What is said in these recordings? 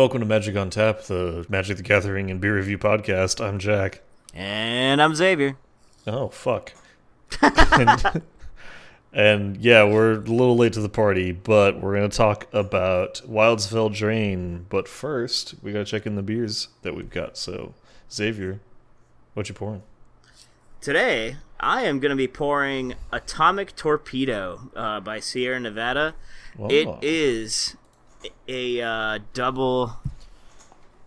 Welcome to Magic on Tap, the Magic the Gathering and beer review podcast. I'm Jack. And I'm Xavier. Oh, fuck. and yeah, we're a little late to the party, but we're going to talk about Wild's Eldraine. But first, we got to check in the beers that we've got. So, Xavier, what you pouring? Today, I am going to be pouring Atomic Torpedo by Sierra Nevada. Wow. It is a double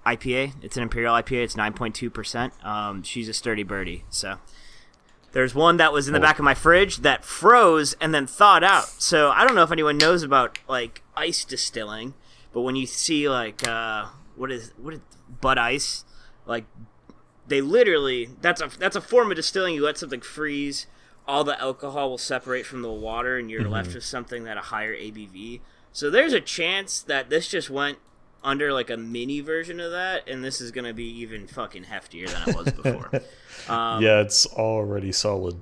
IPA. It's an Imperial IPA. It's 9.2%. She's a sturdy birdie. So there's one that was in the back of my fridge that froze and then thawed out. So I don't know if anyone knows about like ice distilling, but when you see like what is Bud Ice, like they literally that's a form of distilling. You let something freeze, all the alcohol will separate from the water, and you're left with something at a higher ABV. So there's a chance that this just went under like a mini version of that, and this is going to be even fucking heftier than it was before. Yeah, it's already solid.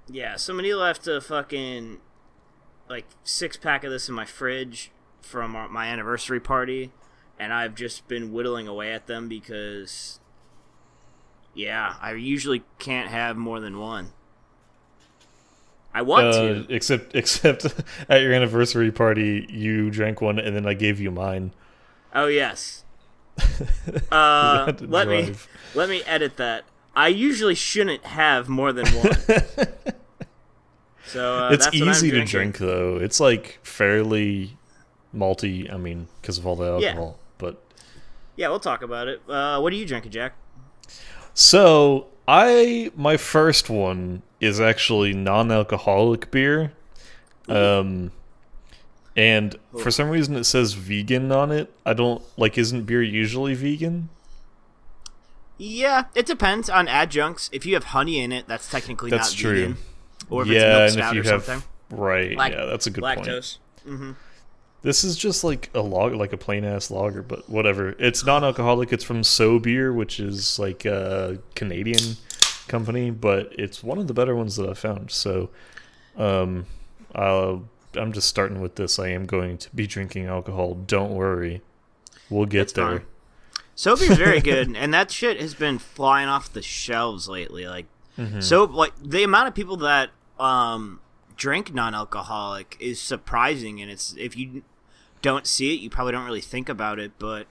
Yeah, somebody left a fucking like 6-pack of this in my fridge from my anniversary party, and I've just been whittling away at them because, yeah, I usually can't have more than one. I want to. Except at your anniversary party, you drank one, and then I gave you mine. Oh yes. Let me edit that. I usually shouldn't have more than one. So it's that's what easy I'm to drink though. It's like fairly malty. I mean, because of all the alcohol. Yeah. But yeah, we'll talk about it. What are you drinking, Jack? So my first one is actually non-alcoholic beer. And for some reason it says vegan on it. I don't isn't beer usually vegan? Yeah, it depends on adjuncts. If you have honey in it, that's technically not true. Vegan. Or if it's milk stout or something. Right, yeah, that's a good point. Lactose. Mm-hmm. This is just like a plain ass lager, but whatever. It's non-alcoholic. It's from So Beer, which is like a Canadian company, but it's one of the better ones that I've found. So, I'm just starting with this. I am going to be drinking alcohol. Don't worry, we'll get there. Fine. So Beer's very good, and that shit has been flying off the shelves lately. So the amount of people that drink non-alcoholic is surprising, and it's if you don't see it, you probably don't really think about it, but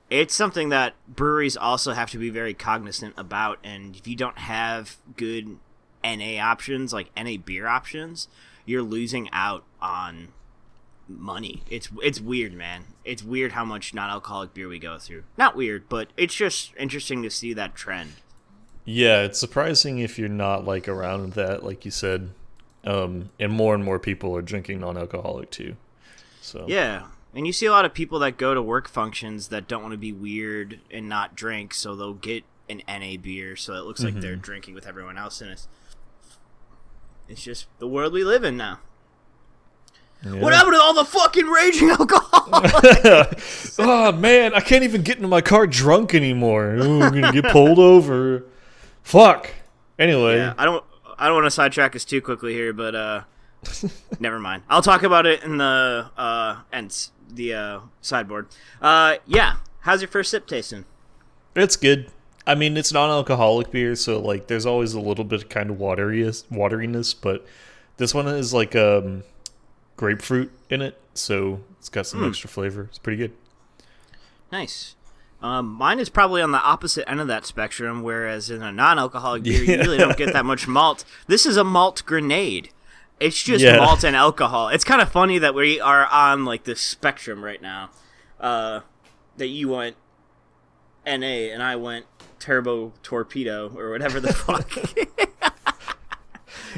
it's something that breweries also have to be very cognizant about. And if you don't have good NA options, like NA beer options, you're losing out on money. It's weird, man. It's weird how much non-alcoholic beer we go through. Not weird, but it's just interesting to see that trend. Yeah, it's surprising if you're not like around that, like you said. And more people are drinking non-alcoholic too. So yeah, and you see a lot of people that go to work functions that don't want to be weird and not drink, so they'll get an NA beer, so it looks like they're drinking with everyone else, and it's just the world we live in now. Yeah. What happened to all the fucking raging alcohol? Oh man, I can't even get into my car drunk anymore. Ooh, I'm gonna get pulled over. Fuck. Anyway, yeah, I don't want to sidetrack us too quickly here, but never mind. I'll talk about it in the sideboard. Yeah. How's your first sip tasting? It's good. I mean, it's non-alcoholic beer, so like there's always a little bit of kind of wateriness, but this one is like grapefruit in it, so it's got some extra flavor. It's pretty good. Nice. Mine is probably on the opposite end of that spectrum, whereas in a non-alcoholic beer, you really don't get that much malt. This is a malt grenade. It's just malt and alcohol. It's kind of funny that we are on like this spectrum right now. That you went NA and I went Turbo Torpedo or whatever the fuck.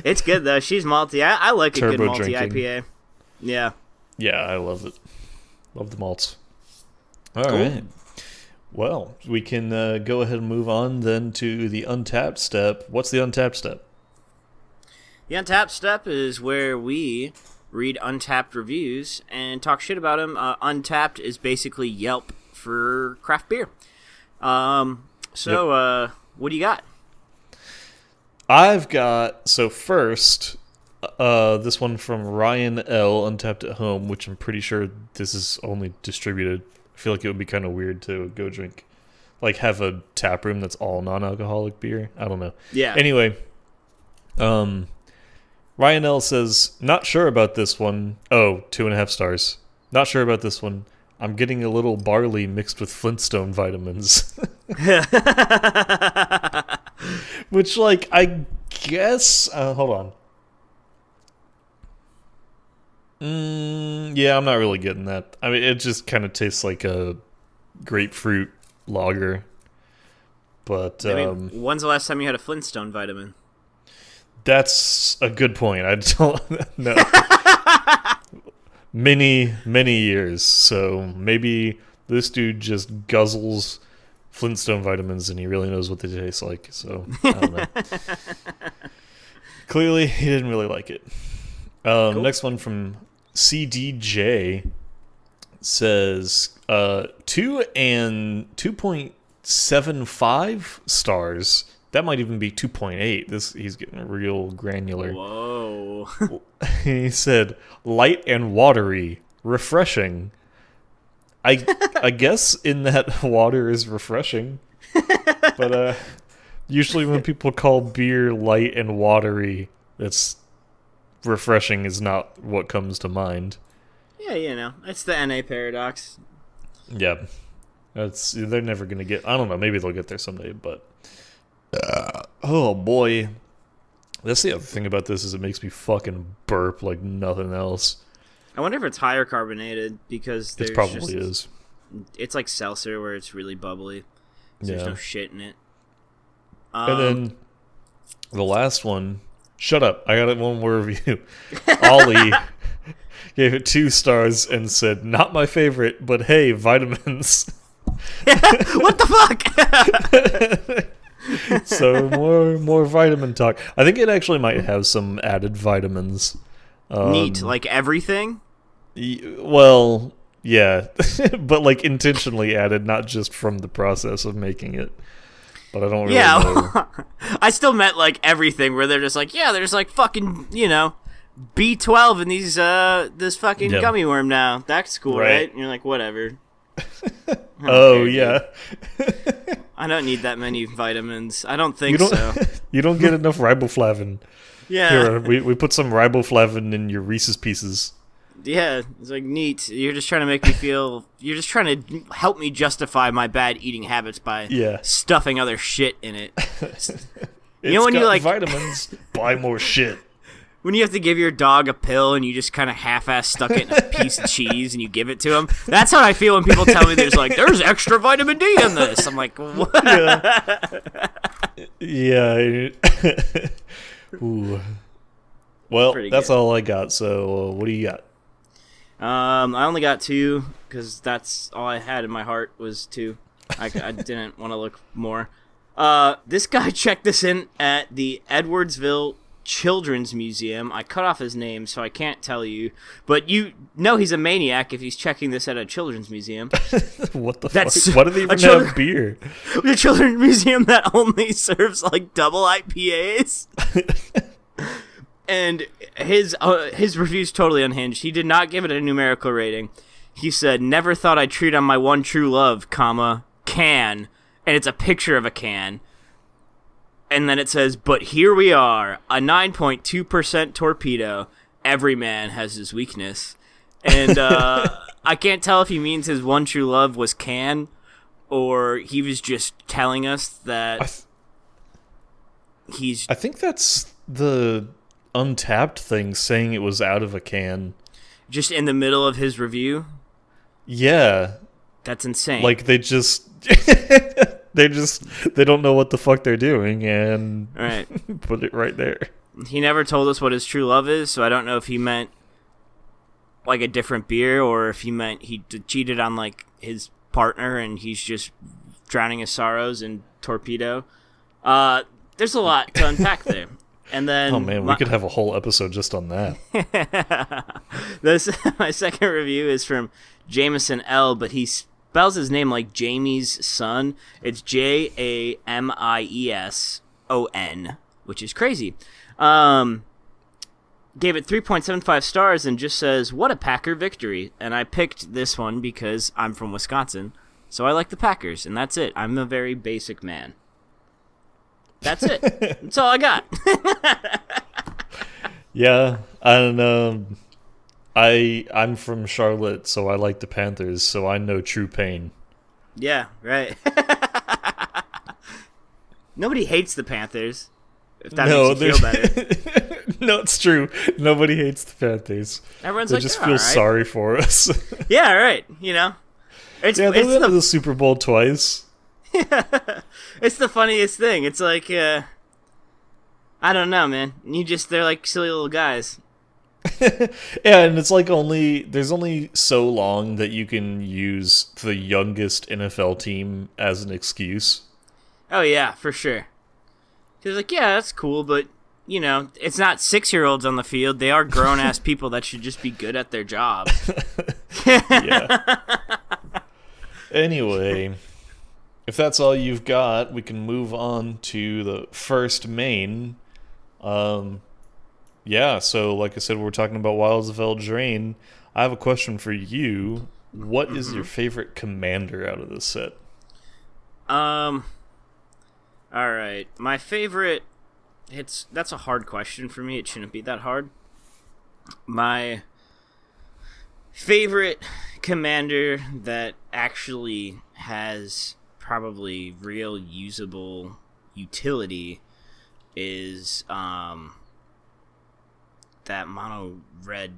It's good though. She's malty. I like a good malty drinking. IPA. Yeah. Yeah, I love it. Love the malts. All cool. right. Well, we can go ahead and move on then to the Untapped step. What's the Untapped step? The Untapped step is where we read Untapped reviews and talk shit about them. Untapped is basically Yelp for craft beer. What do you got? I've got, so first, this one from Ryan L, Untapped at Home, which I'm pretty sure this is only distributed I feel like it would be kind of weird to go drink, like have a tap room that's all non-alcoholic beer. I don't know. Yeah. Anyway, Ryan L says, not sure about this one. Oh, 2.5 stars. Not sure about this one. I'm getting a little barley mixed with Flintstone vitamins. Which, like, I guess... hold on. Yeah, I'm not really getting that. I mean, it just kind of tastes like a grapefruit lager. But, when's the last time you had a Flintstone vitamin? That's a good point. I don't know. Many years. So maybe this dude just guzzles Flintstone vitamins and he really knows what they taste like. So I don't know. Clearly, he didn't really like it. Cool. Next one from CDJ says 2 and 2.75 stars. That might even be 2.8. He's getting real granular. Whoa. He said, light and watery, refreshing. I guess in that water is refreshing. But usually when people call beer light and watery, that's refreshing is not what comes to mind. Yeah, it's the NA paradox. Yeah. They're never going to get... I don't know, maybe they'll get there someday, but... oh boy, that's the other thing about this is it makes me fucking burp like nothing else. I wonder if it's higher carbonated because it probably is. It's like seltzer where it's really bubbly. So there's no shit in it. And then the last one. Shut up! I got one more review. Ollie gave it 2 stars and said, "Not my favorite, but hey, vitamins." What the fuck? So more vitamin talk. I think it actually might have some added vitamins. Neat, like everything? Well, yeah, but like intentionally added, not just from the process of making it. But I don't really know. I still meant like everything, where they're just like, there's like fucking, B12 in these this fucking gummy worm now. That's cool, right? And you're like, whatever. Oh yeah. I don't need that many vitamins. I don't think so. You don't get enough riboflavin. Yeah. Here, we put some riboflavin in your Reese's Pieces. Yeah, it's like neat. You're just trying to make me feel... You're just trying to help me justify my bad eating habits by stuffing other shit in it. When you like vitamins, buy more shit. When you have to give your dog a pill and you just kind of half-ass stuck it in a piece of cheese and you give it to him, that's how I feel when people tell me there's extra vitamin D in this. I'm like, what? Yeah. Ooh. Well, that's all I got. So what do you got? I only got 2 because that's all I had in my heart was 2. I didn't want to look more. This guy checked this in at the Edwardsville Children's Museum. I cut off his name, so I can't tell you. But you know he's a maniac if he's checking this at a children's museum. What the fuck? Why do they even have beer? The children's museum that only serves like double IPAs. And his review's totally unhinged. He did not give it a numerical rating. He said, "Never thought I'd treat on my one true love, comma, can." And it's a picture of a can. And then it says, "But here we are, a 9.2% torpedo. Every man has his weakness." And I can't tell if he means his one true love was can, or he was just telling us that I think that's the Untapped thing saying it was out of a can. Just in the middle of his review? Yeah. That's insane. Like they just... They don't know what the fuck they're doing and put it right there. He never told us what his true love is, so I don't know if he meant like a different beer or if he meant he cheated on like his partner and he's just drowning his sorrows in torpedo. There's a lot to unpack there. And then oh man, we could have a whole episode just on that. My second review is from Jameson L, but he spells his name like Jamie's son. It's Jamieson, which is crazy. gave it 3.75 stars and just says, "What a Packer victory." And I picked this one because I'm from Wisconsin, so I like the Packers, and that's it. I'm a very basic man. That's it. That's all I got. Yeah, I don't know. I'm from Charlotte, so I like the Panthers, so I know true pain. Yeah, right. Nobody hates the Panthers. If that makes you feel better. No, it's true. Nobody hates the Panthers. Everyone's they like, just "Oh, feel all right." sorry for us. Yeah, right. You know, it's Yeah, they went to the the Super Bowl twice. it's the funniest thing. It's like, I don't know, man. They're like silly little guys. Yeah, and it's like there's only so long that you can use the youngest NFL team as an excuse. Oh yeah, for sure. He's like, yeah, that's cool, but you know, it's not 6-year-olds on the field. They are grown ass people that should just be good at their job. Yeah. Anyway, if that's all you've got, we can move on to the first main. Yeah, so like I said, we're talking about Wilds of Eldraine. I have a question for you. What is your favorite commander out of this set? Alright. My favorite, that's a hard question for me. It shouldn't be that hard. My favorite commander that actually has probably real usable utility is that mono red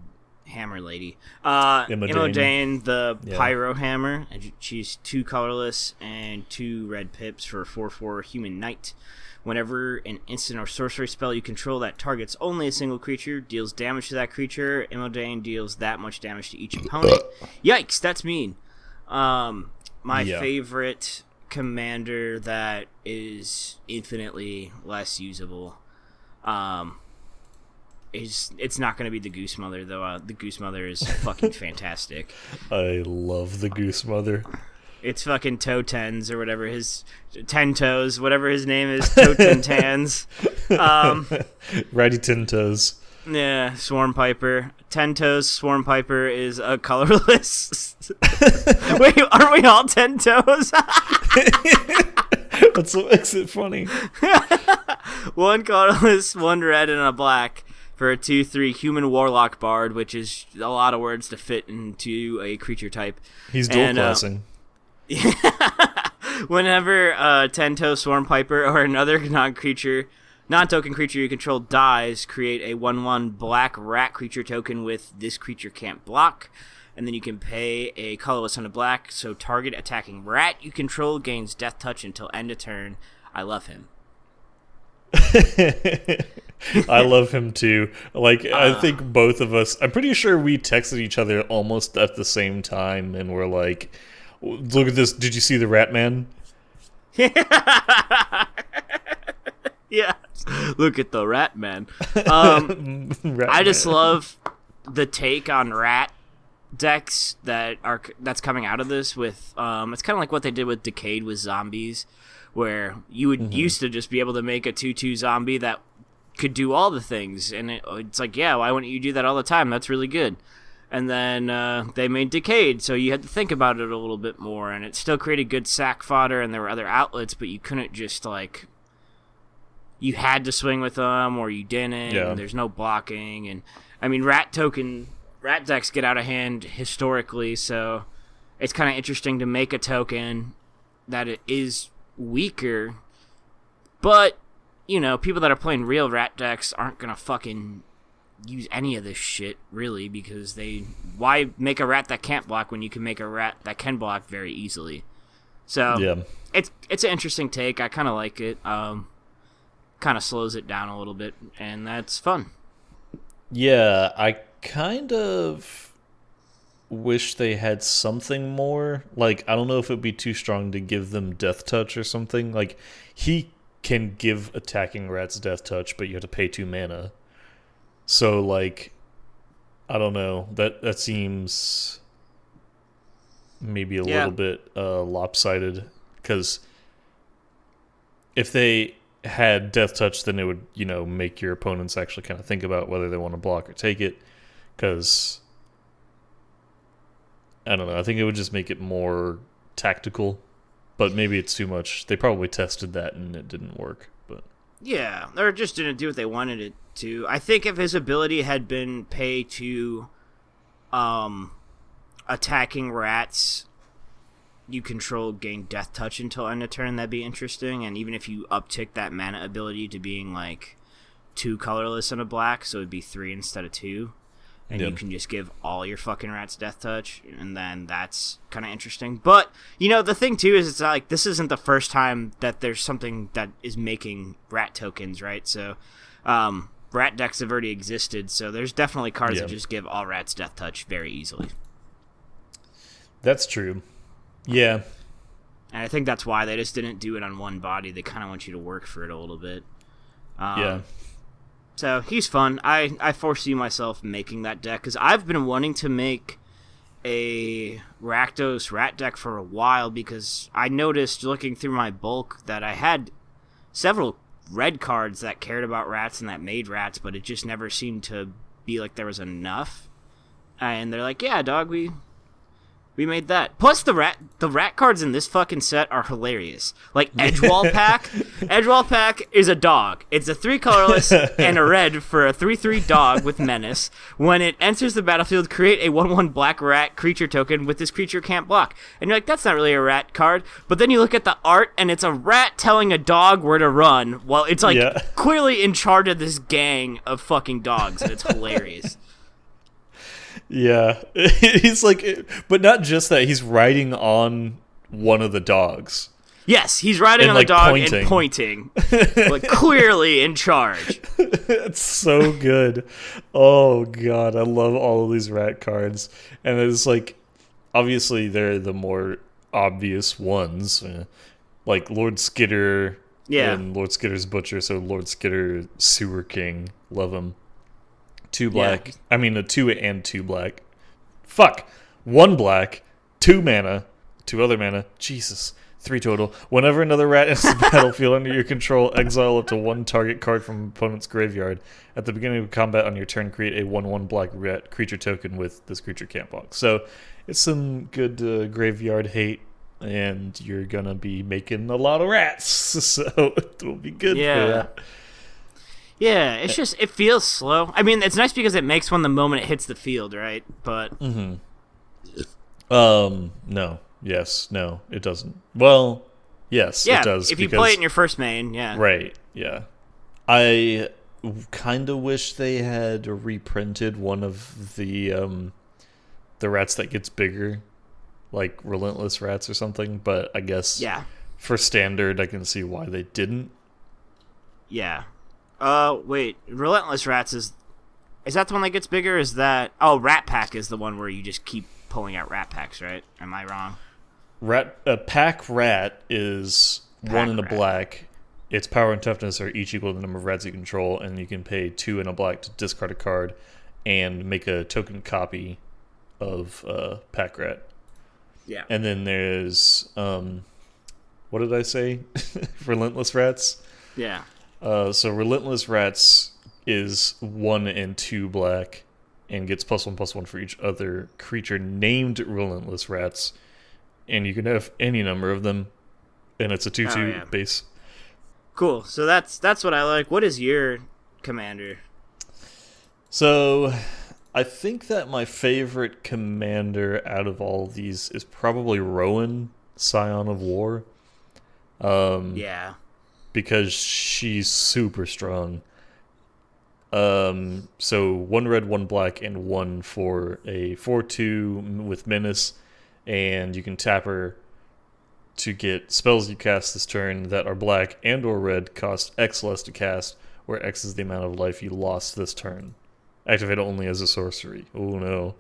hammer lady, Eldraine, the Pyro Hammer. She's 2 colorless and 2 red pips for 4/4 human knight. Whenever an instant or sorcery spell you control that targets only a single creature deals damage to that creature, Eldraine deals that much damage to each opponent. Yikes, that's mean. My favorite commander that is infinitely less usable, it's not going to be the Goose Mother, though. The Goose Mother is fucking fantastic. I love the Goose Mother. It's fucking Toe Tens or whatever his 10 Toes, whatever his name is, Toe Ten Tans. Ratty 10 Toes. Yeah, Swarm Piper. 10 Toes Swarm Piper is a colorless. Wait, aren't we all 10 Toes? That's what makes it funny. 1 colorless, 1 red, and a black. For a 2/3 human warlock bard, which is a lot of words to fit into a creature type. He's dual classing. Whenever 10-toe Swarm Piper or another non-token creature you control dies, create a 1/1 black rat creature token with this creature can't block. And then you can pay a colorless on a black, so target attacking rat you control gains death touch until end of turn. I love him. I love him too. Like, I think both of us, I'm pretty sure we texted each other almost at the same time, and we're like, look at this, did you see the Rat Man? Yeah, look at the Rat Man. I just love the take on rat decks that's coming out of this with, it's kind of like what they did with Decayed with zombies, where you would used to just be able to make a 2/2 zombie that could do all the things, and it's like, yeah, why wouldn't you do that all the time? That's really good. And then they made Decayed, so you had to think about it a little bit more, and it still created good sack fodder, and there were other outlets, but you couldn't just, like, you had to swing with them, or you didn't, and there's no blocking, and, I mean, rat decks get out of hand historically, so it's kind of interesting to make a token that it is weaker, but you know, people that are playing real rat decks aren't gonna fucking use any of this shit, really, because why make a rat that can't block when you can make a rat that can block very easily? So it's an interesting take. I kind of like it. Kind of slows it down a little bit, and that's fun. Yeah, I kind of wish they had something more. Like, I don't know if it would be too strong to give them death touch or something. Like, he can give attacking rats death touch, but you have to pay 2 mana. So, like, I don't know. That seems maybe a little bit lopsided, because if they had Death Touch, then it would, make your opponents actually kind of think about whether they want to block or take it. Because, I don't know, I think it would just make it more tactical. But maybe it's too much. They probably tested that and it didn't work. But yeah, or just didn't do what they wanted it to. I think if his ability had been pay to attacking rats you control gain Death Touch until end of turn, that'd be interesting. And even if you uptick that mana ability to being like 2 colorless and a black, so it'd be 3 instead of 2. And you can just give all your fucking rats Death Touch, and then that's kind of interesting. But, the thing, too, is it's not like this isn't the first time that there's something that is making rat tokens, right? So, rat decks have already existed, so there's definitely cards that just give all rats Death Touch very easily. That's true. Yeah. And I think that's why they just didn't do it on one body. They kind of want you to work for it a little bit. Yeah. So he's fun. I foresee myself making that deck because I've been wanting to make a Rakdos rat deck for a while because I noticed looking through my bulk that I had several red cards that cared about rats and that made rats, but it just never seemed to be like there was enough. And they're like, yeah, dog, we made that. Plus, the rat cards in this fucking set are hilarious. Like, Edgewall Pack. Edgewall Pack is a dog. It's a 3 colorless and a red for a 3/3 dog with Menace. When it enters the battlefield, create a 1/1 black rat creature token with this creature can't block. And you're like, that's not really a rat card. But then you look at the art, and it's a rat telling a dog where to run. Well, it's like clearly in charge of this gang of fucking dogs, and it's hilarious. Yeah, he's like, but not just that. He's riding on one of the dogs. Yes, he's riding on the dog and pointing, like clearly in charge. It's so good. Oh god, I love all of these rat cards, and it's like, obviously they're the more obvious ones, like Lord Skitter and Lord Skitter's Butcher. So Lord Skitter, Sewer King, love him. 2 black. Yeah. I mean, a 2 and 2 black. Fuck. 1 black, 2 mana, 2 other mana. Jesus. 3 total. Whenever another rat enters the battlefield under your control, exile up to 1 target card from opponent's graveyard. At the beginning of combat on your turn, create a 1/1 black rat creature token with this creature can't block. So it's some good graveyard hate, and you're gonna be making a lot of rats. So it will be good for that. Yeah, it's just, it feels slow. I mean, it's nice because it makes one the moment it hits the field, right? But no. Yes, no, it doesn't. Well, yes, it does. If you play it in your first main, Right, yeah. I kind of wish they had reprinted one of the rats that gets bigger, like Relentless Rats or something, but I guess for standard, I can see why they didn't. Yeah. Wait, Relentless Rats is that the one that gets bigger? Is that... Oh, Rat Pack is the one where you just keep pulling out rat packs, right? Am I wrong? Pack Rat is 1 and a black. Its power and toughness are each equal to the number of rats you control, and you can pay 2 and a black to discard a card and make a token copy of Pack Rat. Yeah. And then there's... what did I say? Relentless Rats? Yeah. So Relentless Rats is 1 and 2 black and gets +1/+1 for each other creature named Relentless Rats, and you can have any number of them, and it's a 2/2 base. Cool. So that's what I like. What is your commander? So I think that my favorite commander out of all of these is probably Rowan, Scion of War. Because she's super strong. So 1 red, 1 black, and 1 for a 4/2 with Menace, and you can tap her to get spells you cast this turn that are black and or red, cost X less to cast, where X is the amount of life you lost this turn. Activate only as a sorcery. Oh no.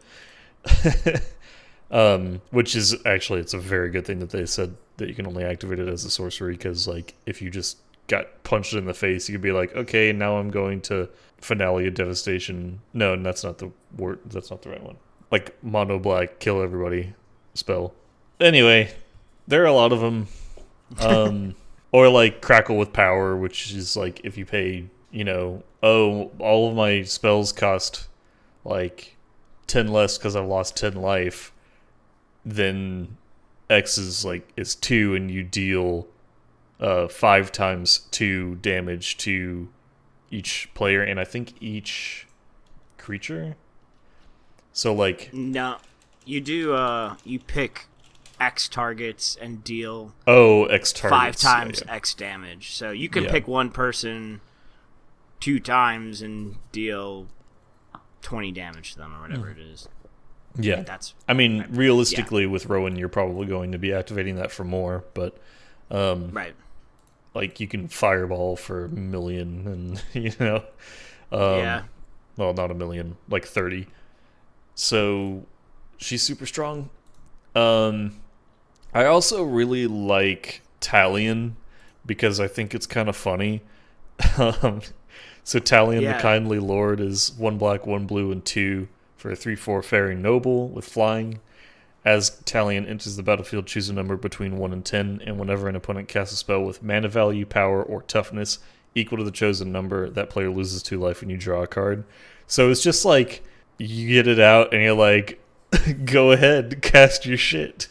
Which is actually, it's a very good thing that they said that you can only activate it as a sorcery, because like if you just got punched in the face, you could be like, okay, now I'm going to Finale of Devastation. No, that's not the word. That's not the right one. Like mono black, kill everybody spell. Anyway, there are a lot of them. Or like Crackle with Power, which is like if you pay, all of my spells cost like 10 less because I've lost 10 life, then X is 2 and you deal 5 times 2 damage to each player and I think each creature. So like No, you do. You pick X targets and deal X targets 5 times X damage. So you can pick one person 2 times and deal 20 damage to them or whatever it is. Yeah, realistically with Rowan, you're probably going to be activating that for more, but right. Like you can fireball for 1 million, and well, not 1 million, like 30. So she's super strong. I also really like Talion because I think it's kind of funny. So Talion, the Kindly Lord, is 1 black, 1 blue, and 2 for a 3/4 Fairy Noble with flying. As Talion enters the battlefield, choose a number between 1 and 10, and whenever an opponent casts a spell with mana value, power, or toughness equal to the chosen number, that player loses 2 life when you draw a card. So it's just like, you get it out, and you're like, go ahead, cast your shit,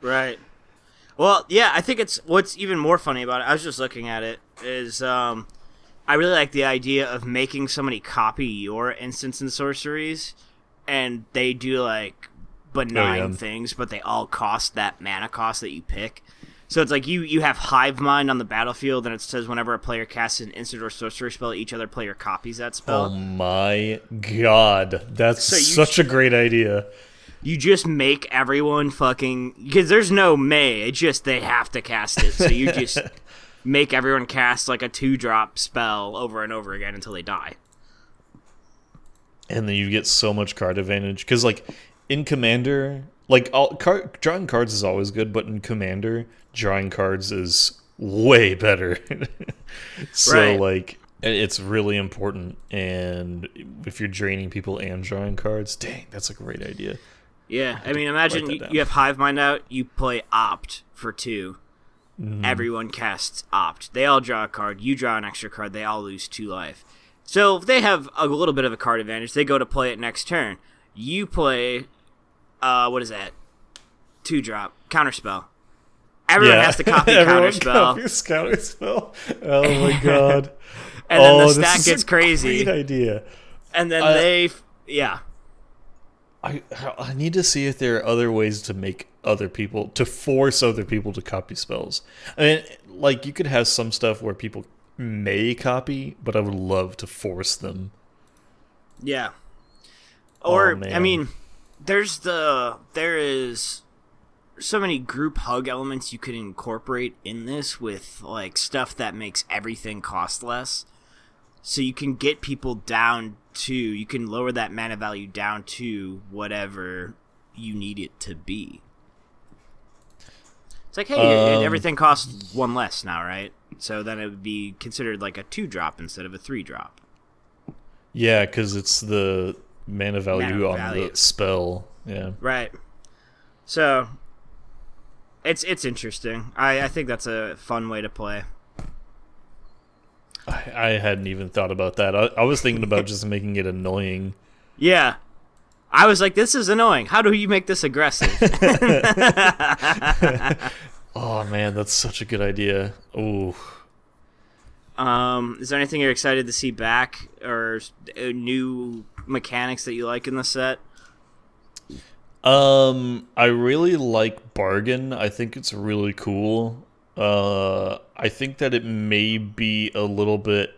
Right. Well, yeah, I think what's even more funny about it, I was just looking at it, is I really like the idea of making somebody copy your instants and sorceries, and they do like benign things, but they all cost that mana cost that you pick. So it's like you have Hive Mind on the battlefield, and it says whenever a player casts an instant or sorcery spell, each other player copies that spell. Oh my god, that's such a great idea. You just make everyone fucking... Because there's no May, it's just they have to cast it. So you just make everyone cast like a 2-drop spell over and over again until they die. And then you get so much card advantage. Because like in Commander, like drawing cards is always good, but in Commander, drawing cards is way better. So like it's really important. And if you're draining people and drawing cards, dang, that's a great idea. Yeah, I mean, imagine you have Hive Mind out, you play Opt for 2. Mm-hmm. Everyone casts Opt. They all draw a card, you draw an extra card, they all lose 2 life. So if they have a little bit of a card advantage, they go to play it next turn. You play, what is that? 2-drop, Counterspell. Everyone has to copy Counterspell. Counterspell. Oh my god. And then the stack gets crazy. Great idea. And then I need to see if there are other ways to force other people to copy spells. I mean, like, you could have some stuff where people may copy, but I would love to force them. Yeah. Or, I mean, there is so many group hug elements you could incorporate in this with, like, stuff that makes everything cost less. So you can get people down to, you can lower that mana value down to whatever you need it to be. It's like, hey, everything costs 1 less now, right? So then it would be considered like a 2-drop instead of a 3-drop. Yeah, because it's the mana value on the spell. Yeah. Right. So it's interesting. I think that's a fun way to play. I hadn't even thought about that. I was thinking about just making it annoying. Yeah. I was like, this is annoying. How do you make this aggressive? Oh, man, that's such a good idea. Ooh. Is there anything you're excited to see back or new mechanics that you like in the set? I really like Bargain. I think it's really cool. I think that it may be a little bit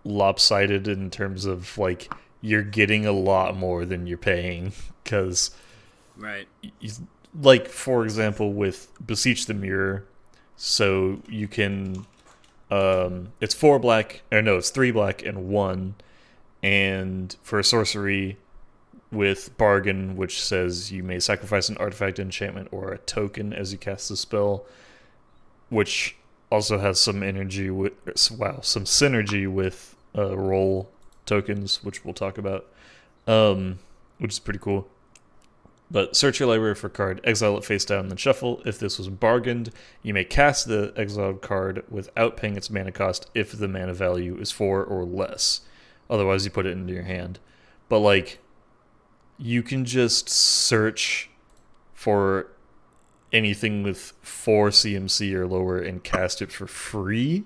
lopsided in terms of like you're getting a lot more than you're paying because like for example with Beseech the Mirror, so you can it's 4 black or no, it's 3 black and 1, and for a sorcery with Bargain, which says you may sacrifice an artifact, enchantment, or a token as you cast the spell, which also has some synergy with roll tokens, which we'll talk about, which is pretty cool. But search your library for a card, exile it face down, then shuffle. If this was bargained, you may cast the exiled card without paying its mana cost if the mana value is 4 or less. Otherwise, you put it into your hand. But, like, you can just search for anything with 4 CMC or lower and cast it for free.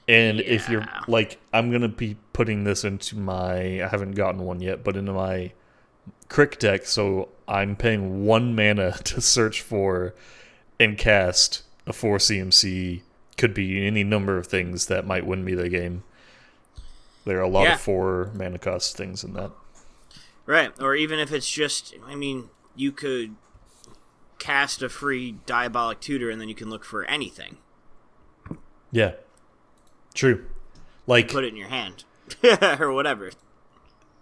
And if you're, like, I'm going to be putting this into I haven't gotten one yet, but into my Crick deck, so I'm paying 1 mana to search for and cast a 4 CMC. Could be any number of things that might win me the game. There are a lot of 4 mana cost things in that. Right, or even if it's just, I mean, you could cast a free Diabolic Tutor and then you can look for anything. Yeah, true. Like, put it in your hand or whatever.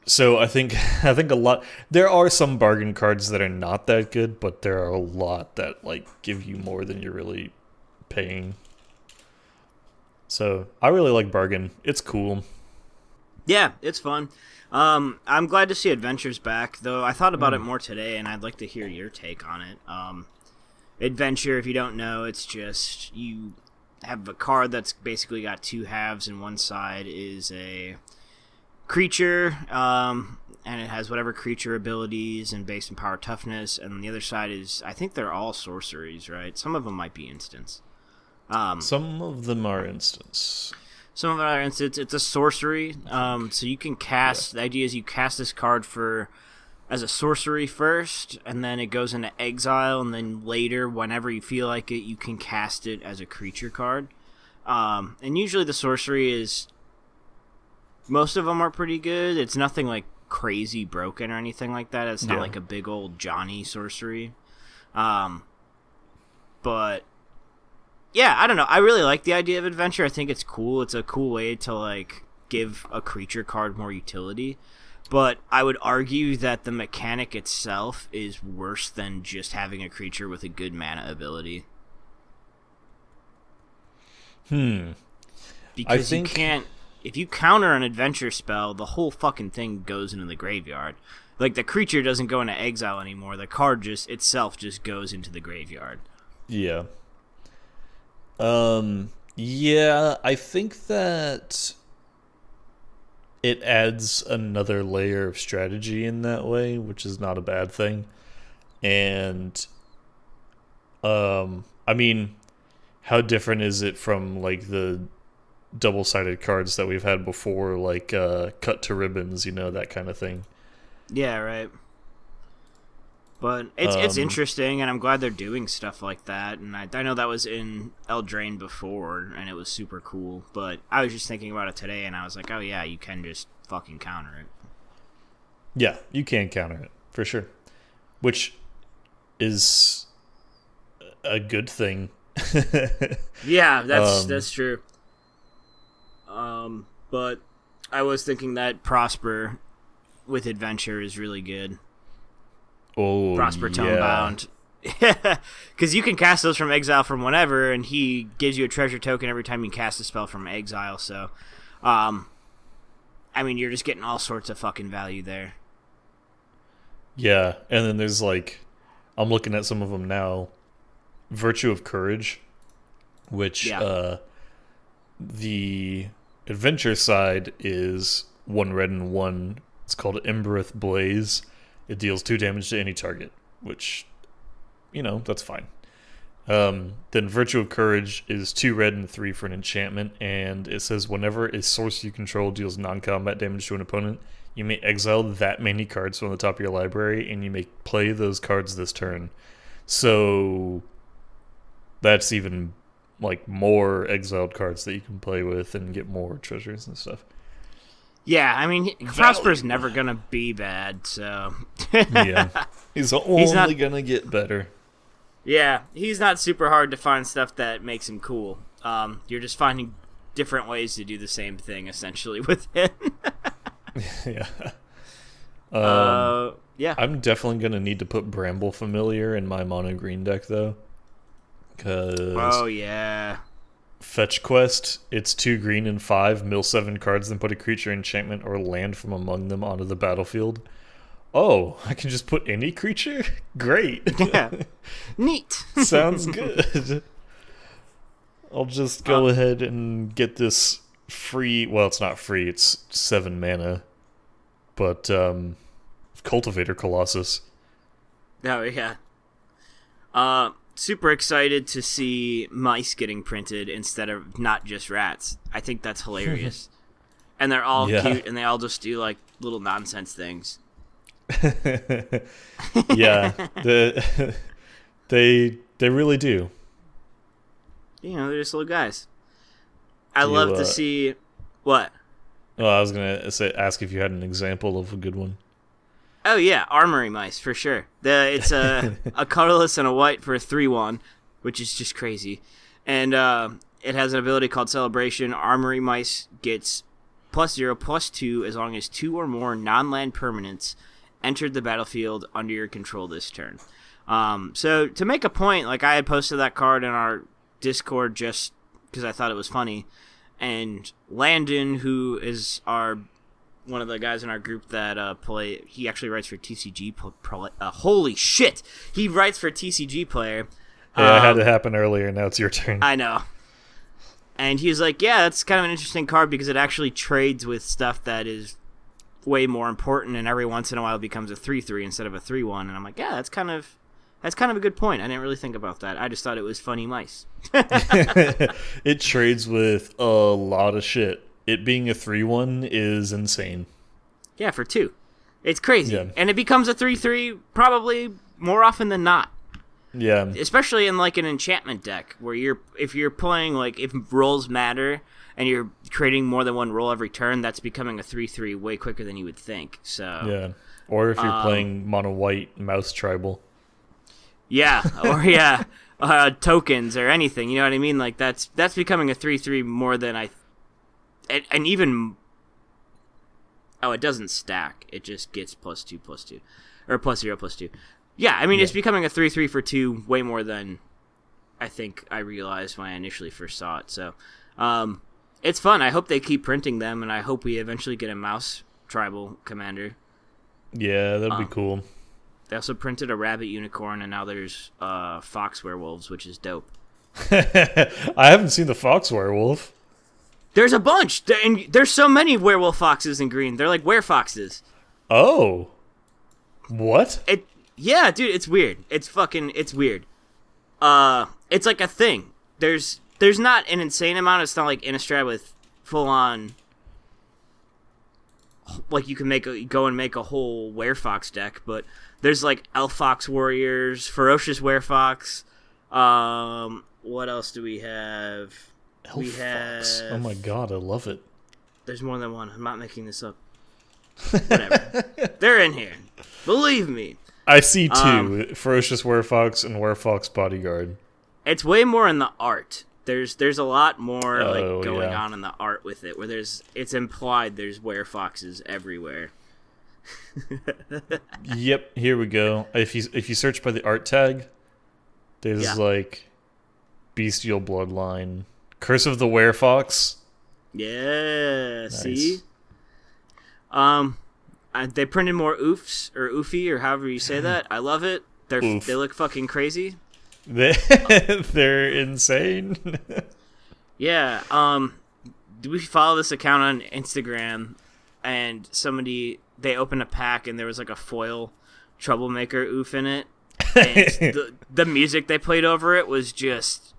So I think a lot. There are some bargain cards that are not that good, but there are a lot that like give you more than you're really paying. So I really like bargain. It's cool. Yeah, it's fun. I'm glad to see Adventures back, though. I thought about it more today, and I'd like to hear your take on it. Adventure, if you don't know, it's just you have a card that's basically got 2 halves, and one side is a creature, and it has whatever creature abilities and base and power toughness, and then the other side is, I think they're all sorceries, right? Some of them might be instants. Some of them are instants. Some of them are instants. It's a sorcery, so you can cast, the idea is you cast this card as a sorcery first, and then it goes into exile, and then later, whenever you feel like it, you can cast it as a creature card. And usually the sorcery is, most of them are pretty good. It's nothing like crazy broken or anything like that. It's not like a big old Johnny sorcery. But yeah, I don't know. I really like the idea of adventure. I think it's cool. It's a cool way to like give a creature card more utility. But I would argue that the mechanic itself is worse than just having a creature with a good mana ability. Because you can't. If you counter an adventure spell, the whole fucking thing goes into the graveyard. Like, the creature doesn't go into exile anymore. The card itself just goes into the graveyard. Yeah. Yeah, I think that it adds another layer of strategy in that way, which is not a bad thing. And, I mean, how different is it from, like, the double-sided cards that we've had before, like cut to ribbons, that kind of thing. Yeah, right. But it's interesting, and I'm glad they're doing stuff like that. And I know that was in Eldraine before, and it was super cool. But I was just thinking about it today, and I was like, oh yeah, you can just fucking counter it. Yeah, you can counter it, for sure. Which is a good thing. Yeah, that's true. But I was thinking that Prosper with Adventure is really good. Oh, Prosper Tonebound. Because you can cast those from exile from whenever, and he gives you a treasure token every time you cast a spell from exile, so... I mean, you're just getting all sorts of fucking value there. Yeah, and then there's, like... I'm looking at some of them now. Virtue of Courage, which, the adventure side is 1 red and 1. It's called Embereth Blaze. It deals 2 damage to any target, which, that's fine. Then Virtue of Courage is 2 red and 3 for an enchantment, and it says whenever a source you control deals non-combat damage to an opponent, you may exile that many cards from the top of your library, and you may play those cards this turn. So that's even like more exiled cards that you can play with and get more treasures and stuff. Yeah, I mean, Prosper's never gonna be bad, so yeah, he's only gonna get better. Yeah, he's not super hard to find stuff that makes him cool. You're just finding different ways to do the same thing, essentially, with him. Yeah. Yeah. I'm definitely gonna need to put Bramble Familiar in my mono green deck though. Oh yeah. Fetch quest, it's 2 green and 5, mill 7 cards, then put a creature, enchantment, or land from among them onto the battlefield. Oh, I can just put any creature? Great. Yeah, neat. Sounds good. I'll just go ahead and get this free. Well, it's not free. It's 7 mana, but Cultivator Colossus. Oh yeah. Super excited to see mice getting printed instead of not just rats. I think that's hilarious. And they're all cute, and they all just do like little nonsense things. Yeah, they really do. You know, they're just little guys. I love to see what. Oh, I was gonna ask if you had an example of a good one. Oh yeah, armory mice for sure. It's a colorless and a white for a 3/1, which is just crazy, and it has an ability called Celebration. Armory mice gets +0/+2 as long as 2 or more non-land permanents entered the battlefield under your control this turn. So to make a point, like I had posted that card in our Discord just because I thought it was funny, and Landon, who is one of the guys in our group that play, he actually writes for TCG. Holy shit, he writes for TCG Player. Yeah, it had to happen earlier. Now it's your turn. I know. And he's like, yeah, that's kind of an interesting card because it actually trades with stuff that is way more important, and every once in a while it becomes a 3/3 instead of a 3/1. And I'm like, yeah, that's kind of a good point. I didn't really think about that. I just thought it was funny mice. It trades with a lot of shit. It being a 3/1 is insane. Yeah, for 2. It's crazy. Yeah. And it becomes a 3/3 probably more often than not. Yeah. Especially in like an enchantment deck where if you're playing like if rolls matter and you're creating more than one roll every turn, that's becoming a 3/3 way quicker than you would think. So Yeah. Or if you're playing mono white mouse tribal. Yeah, or tokens or anything. You know what I mean? Like that's becoming a 3/3 more than and even. Oh, it doesn't stack. It just gets +2/+2 or +0/+2. Yeah, I mean it's becoming a 3/3 for 2 way more than I think I realized when I initially first saw it. So, it's fun. I hope they keep printing them, and I hope we eventually get a mouse tribal commander. Yeah, that'd be cool. They also printed a rabbit unicorn, and now there's fox werewolves, which is dope. I haven't seen the fox werewolf. There's a bunch, and there's so many werewolf foxes in green. They're like werefoxes. Oh, what? Yeah, dude, it's weird. It's weird. It's like a thing. There's not an insane amount. It's not like Innistrad with full on. Like you can go and make a whole werefox deck, but there's like elf fox warriors, ferocious werefox. What else do we have? Elf fox. Oh my god, I love it. There's more than one. I'm not making this up. Whatever. They're in here. Believe me. I see 2, ferocious werefox and werefox bodyguard. It's way more in the art. There's a lot more going yeah. on in the art with it, where it's implied there's werefoxes everywhere. Yep, here we go. If you search by the art tag, there's like bestial bloodline, curse of the werefox. Yeah, Nice. see. They printed more oofs or oofy or however you say that. I love it. They look fucking crazy. They're insane. Yeah. Do we follow this account on Instagram? And they opened a pack and there was like a foil troublemaker oof in it. And the music they played over it was just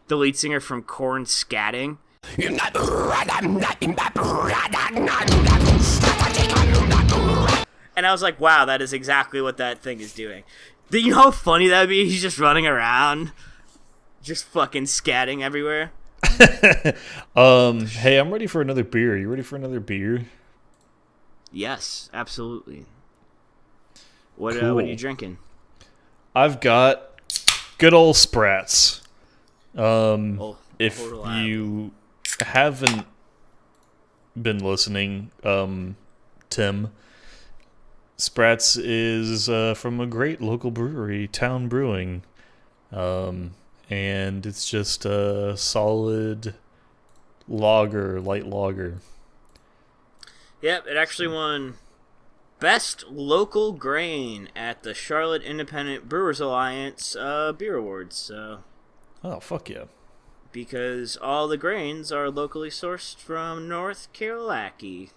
the lead singer from Korn scatting. And I was like, wow, that is exactly what that thing is doing. You know how funny that would be? He's just running around, just fucking scatting everywhere. Hey, I'm ready for another beer. You ready for another beer? Yes, absolutely. What Cool. What are you drinking? I've got good old Sprats. If hold on. you haven't been listening, Tim, Sprats is from a great local brewery, Town Brewing, and it's just a solid light lager. Yep, it actually won Best Local Grain at the Charlotte Independent Brewers Alliance Beer Awards. So, Oh, fuck yeah. because all the grains are locally sourced from North Kakalaki.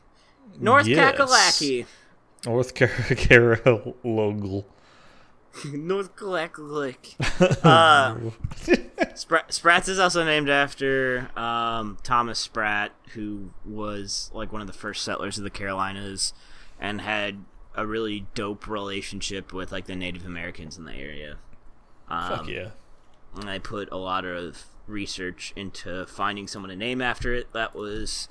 North Yes. Kakalaki. North Carolina. North Kakalaki. Spratt's is also named after Thomas Spratt, who was like one of the first settlers of the Carolinas and had a really dope relationship with like the Native Americans in the area. Fuck yeah. And I put a lot of research into finding someone to name after it that was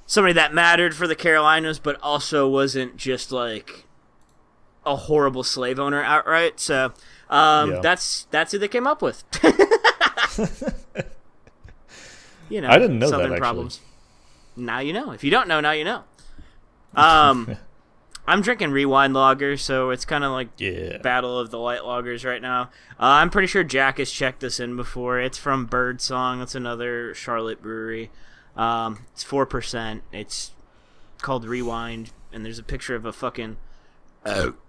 somebody that mattered for the Carolinas, but also wasn't just like a horrible slave owner outright. So that's who they came up with. You know, I didn't know Southern that, problems. Now you know. If you don't know, now you know. I'm drinking Rewind Lager, so it's kind of like Battle of the Light Lagers right now. I'm pretty sure Jack has checked this in before. It's from Birdsong. That's another Charlotte brewery. It's 4%. It's called Rewind, and there's a picture of a fucking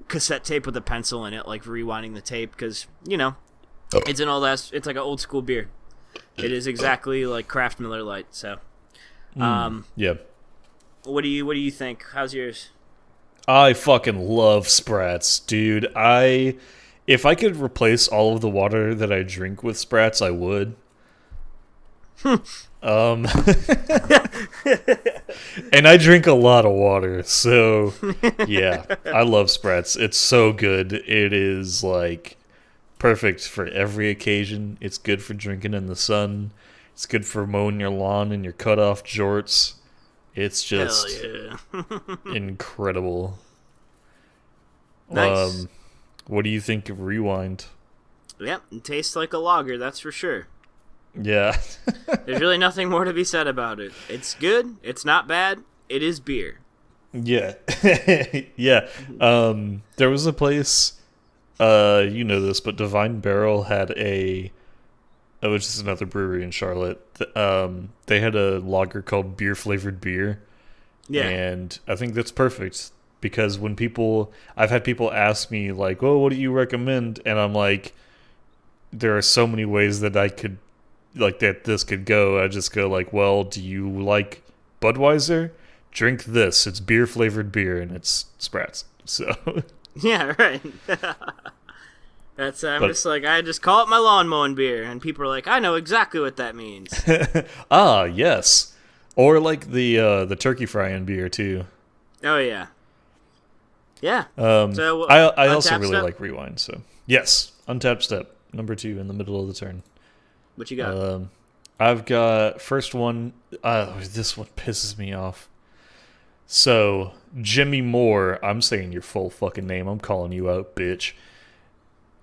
cassette tape with a pencil in it, like rewinding the tape, because, you know, it's like an old school beer. It is exactly like Kraft Miller Lite, so. Yeah. What do you think? How's yours? I fucking love Sprats, dude. If I could replace all of the water that I drink with Sprats, I would. And I drink a lot of water, so yeah, I love Sprats. It's so good. It is like perfect for every occasion. It's good for drinking in the sun. It's good for mowing your lawn in your cutoff jorts. It's just incredible. Nice. What do you think of Rewind? Yep, it tastes like a lager, that's for sure. Yeah. There's really nothing more to be said about it. It's good. It's not bad. It is beer. Yeah. Yeah. There was a place, you know this, but Divine Barrel had which is another brewery in Charlotte. They had a lager called Beer Flavored Beer. Yeah. And I think that's perfect because when I've had people ask me like, "Oh, what do you recommend?" And I'm like, there are so many ways that I could this could go. I just go like, "Well, do you like Budweiser? Drink this. It's beer flavored beer and it's Sprats." So yeah, right. That's just like, I just call it my lawn mowing beer, and people are like, I know exactly what that means. Ah, yes. Or like the turkey frying beer too. Oh yeah. Yeah. So I also really Step? like Rewind. So yes, Untapped Step number 2 in the middle of the turn. What you got? I've got first one. This one pisses me off. So Jimmy Moore, I'm saying your full fucking name. I'm calling you out, bitch.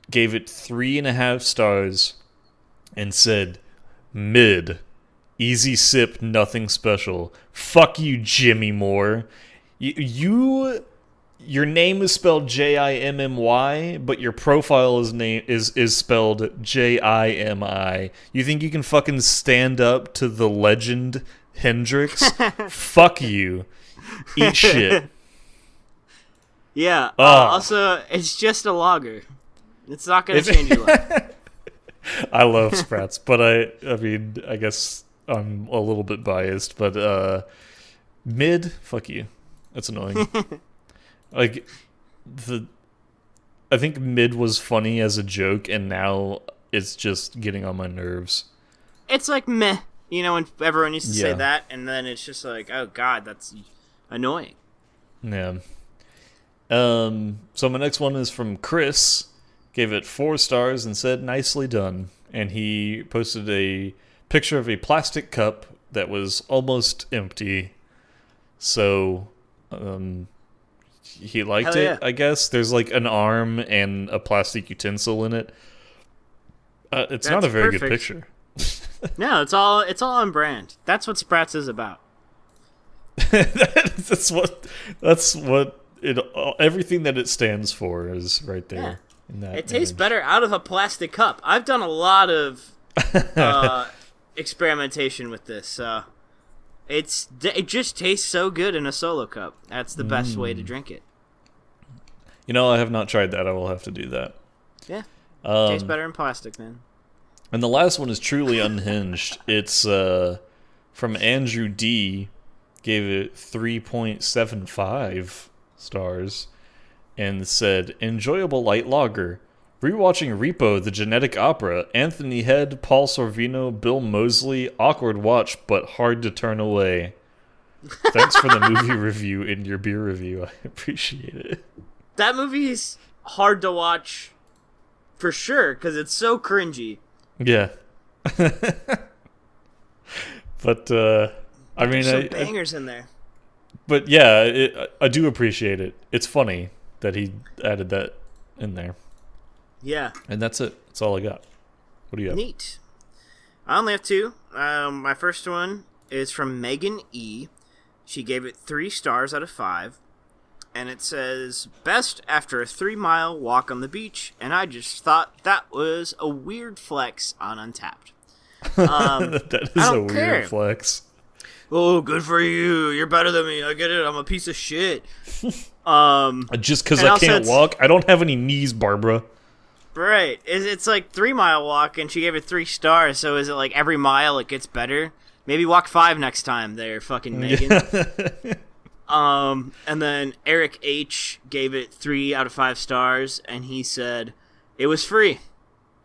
Gave it 3.5 stars and said, mid, easy sip, nothing special. Fuck you, Jimmy Moore. Your name is spelled Jimmy, but your profile is spelled Jimi. You think you can fucking stand up to the legend Hendrix? Fuck you. Eat shit. Yeah. Also, it's just a lager. It's not going to change your life. I love Sprats, but I mean, I guess I'm a little bit biased, but mid, fuck you. That's annoying. Like, I think mid was funny as a joke, and now it's just getting on my nerves. It's like meh, you know, when everyone used to say that, and then it's just like, oh god, that's annoying. Yeah. So my next one is from Chris. Gave it 4 stars and said, nicely done. And he posted a picture of a plastic cup that was almost empty. So, he liked it, I guess. There's like an arm and a plastic utensil in it. It's not a very good picture. No, it's all on brand. That's what Sprats is about. That's what everything that it stands for is right there. Yeah. In that it tastes better out of a plastic cup. I've done a lot of experimentation with this. It just tastes so good in a solo cup. That's the best way to drink it. I have not tried that. I will have to do that. Yeah. Tastes Um, better in plastic, man. and the last one is truly unhinged. It's from Andrew D. Gave it 3.75 stars and said, enjoyable light lager. Rewatching Repo, the genetic opera. Anthony Head, Paul Sorvino, Bill Moseley. Awkward watch, but hard to turn away. Thanks for the movie review in your beer review. I appreciate it. That movie's hard to watch for sure because it's so cringy. Yeah. But, I mean, There's some bangers in there. But yeah, I do appreciate it. It's funny that he added that in there. Yeah. And that's it. That's all I got. What do you have? Neat. I only have two. My first one is from Megan E. She gave it 3 stars out of 5. And it says, best after a 3-mile walk on the beach. And I just thought that was a weird flex on Untapped. That is a weird flex. Oh, good for you. You're better than me. I get it. I'm a piece of shit. Just because I can't walk? I don't have any knees, Barbara. Right. It's like 3-mile walk, and she gave it 3 stars. So is it like every mile it gets better? Maybe walk 5 next time there, fucking Megan. And then Eric H gave it 3 out of 5 stars, and he said, it was free.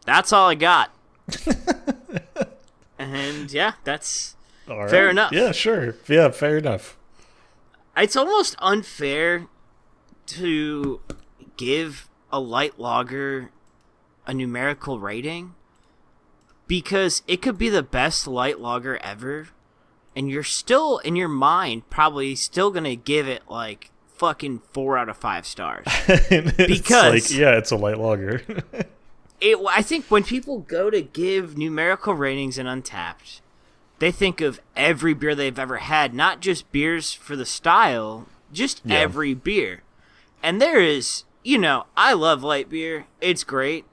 That's all I got. And yeah, that's fair enough. Yeah, sure. Yeah, fair enough. It's almost unfair to give a light lager a numerical rating because it could be the best light lager ever, and you're still, in your mind, probably still going to give it like fucking 4 out of 5 stars. Because it's a light lager. I think when people go to give numerical ratings in Untapped, they think of every beer they've ever had, not just beers for the style, just every beer. And there is, I love light beer. It's great.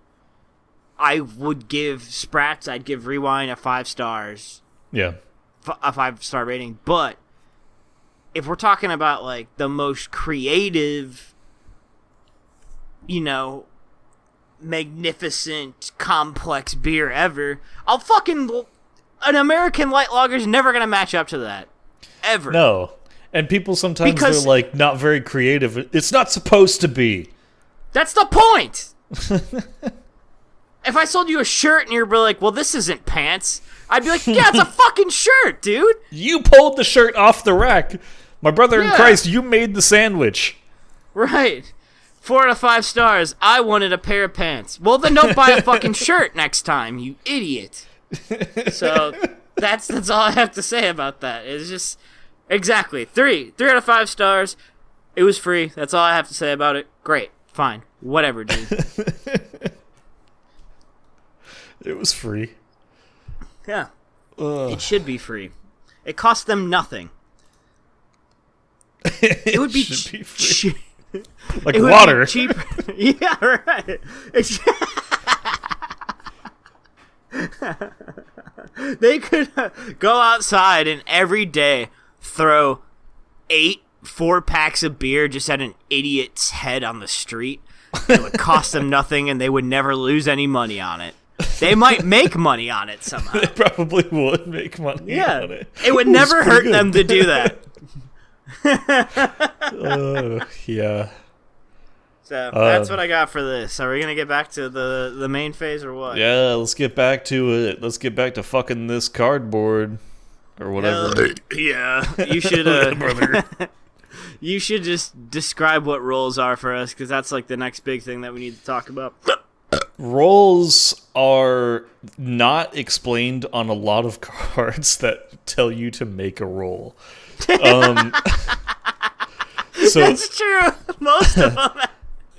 I would give Sprats, I'd give Rewind a 5 stars. Yeah. A 5-star rating. But if we're talking about like the most creative, magnificent, complex beer ever, an American light lager is never going to match up to that. Ever. No. And people sometimes they're like not very creative. It's not supposed to be. That's the point. If I sold you a shirt and you're like, well, this isn't pants, I'd be like, yeah, it's a fucking shirt, dude. You pulled the shirt off the rack. My brother in Christ, you made the sandwich. Right. 4 out of 5 stars. I wanted a pair of pants. Well, then don't buy a fucking shirt next time, you idiot. So that's all I have to say about that. It's just exactly 3 out of 5 stars. It was free. That's all I have to say about it. Great, fine, whatever, dude. It was free. Yeah, it should be free. It cost them nothing. It would be free. Like water. Cheaper. Yeah, right. They could go outside and every day throw 8 4-packs of beer just at an idiot's head on the street. It would cost them nothing and they would never lose any money on it. They might make money on it somehow. They probably would make money on it. It would never hurt them to do that. Yeah. So that's what I got for this. Are we gonna get back to the main phase or what? Yeah, let's get back to it. Let's get back to fucking this cardboard or whatever. Yeah, you should. Brother. You should just describe what rolls are for us, because that's like the next big thing that we need to talk about. Rolls are not explained on a lot of cards that tell you to make a roll. So that's true. Most of them.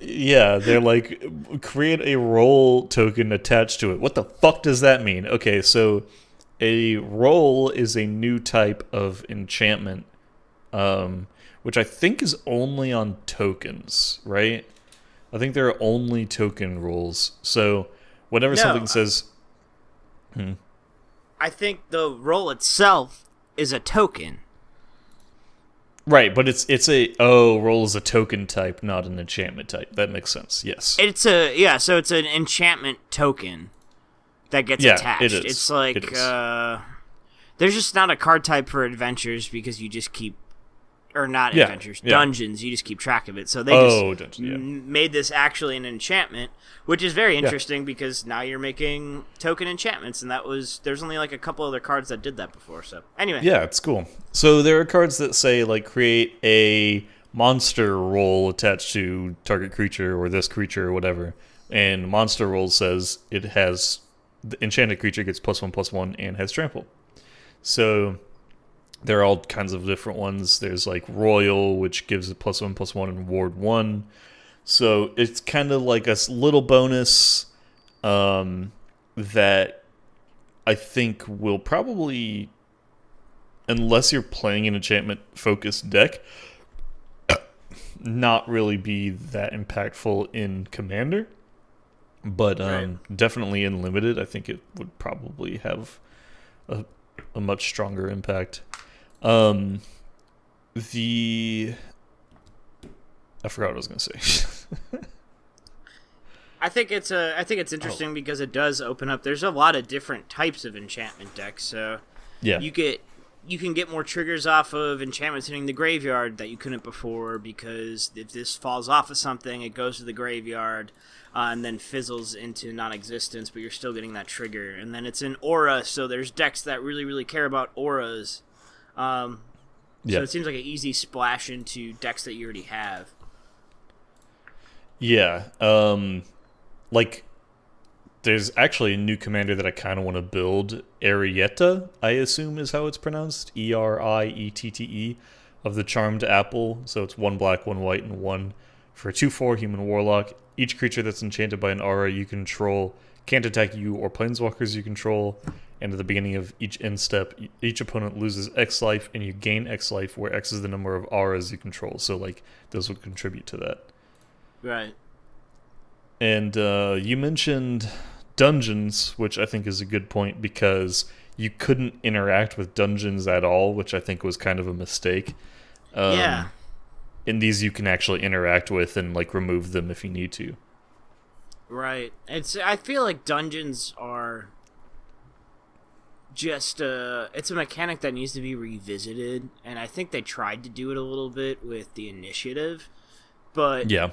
Yeah, they're like, create a roll token attached to it. What the fuck does that mean? Okay, so a roll is a new type of enchantment, which I think is only on tokens, right? I think there are only token rolls. So whenever something says... I think the roll itself is a token. Right, but it's a roll is a token type, not an enchantment type. That makes sense. Yes. So it's an enchantment token that gets Yeah, attached. it is. It's like It is. there's just not a card type for adventures because you just keep or not Yeah, adventures, yeah. dungeons, you just keep track of it. So they made this actually an enchantment, which is very interesting because now you're making token enchantments, and there's only like a couple other cards that did that before. So anyway, Yeah, it's cool. So there are cards that say like create a monster roll attached to target creature or this creature or whatever. And monster roll says it has the enchanted creature gets +1/+1 and has trample. So there are all kinds of different ones. There's like Royal, which gives it +1/+1 and Ward 1. So it's kind of like a little bonus that I think will probably, unless you're playing an enchantment-focused deck, not really be that impactful in Commander. But definitely in Limited, I think it would probably have a much stronger impact. I forgot what I was going to say. I think it's interesting because it does open up. There's a lot of different types of enchantment decks, so Yeah. you can get more triggers off of enchantments hitting the graveyard that you couldn't before, because if this falls off of something, it goes to the graveyard and then fizzles into non-existence, but you're still getting that trigger. And then it's an aura, so there's decks that really, really care about auras. So it seems like an easy splash into decks that you already have. Yeah. Like, there's actually a new commander that I kind of want to build. Arietta, I assume is how it's pronounced. Eriette, of the Charmed Apple. So it's 1 black, 1 white, and 1 for a 2/4 human warlock. Each creature that's enchanted by an aura you control can't attack you or planeswalkers you control. And at the beginning of each end step, each opponent loses X life, and you gain X life, where X is the number of auras you control. So, like, those would contribute to that. Right. And you mentioned dungeons, which I think is a good point, because you couldn't interact with dungeons at all, which I think was kind of a mistake. Yeah. In these, you can actually interact with and like remove them if you need to. Right. I feel like dungeons are just it's a mechanic that needs to be revisited, and I think they tried to do it a little bit with the initiative, but Yeah.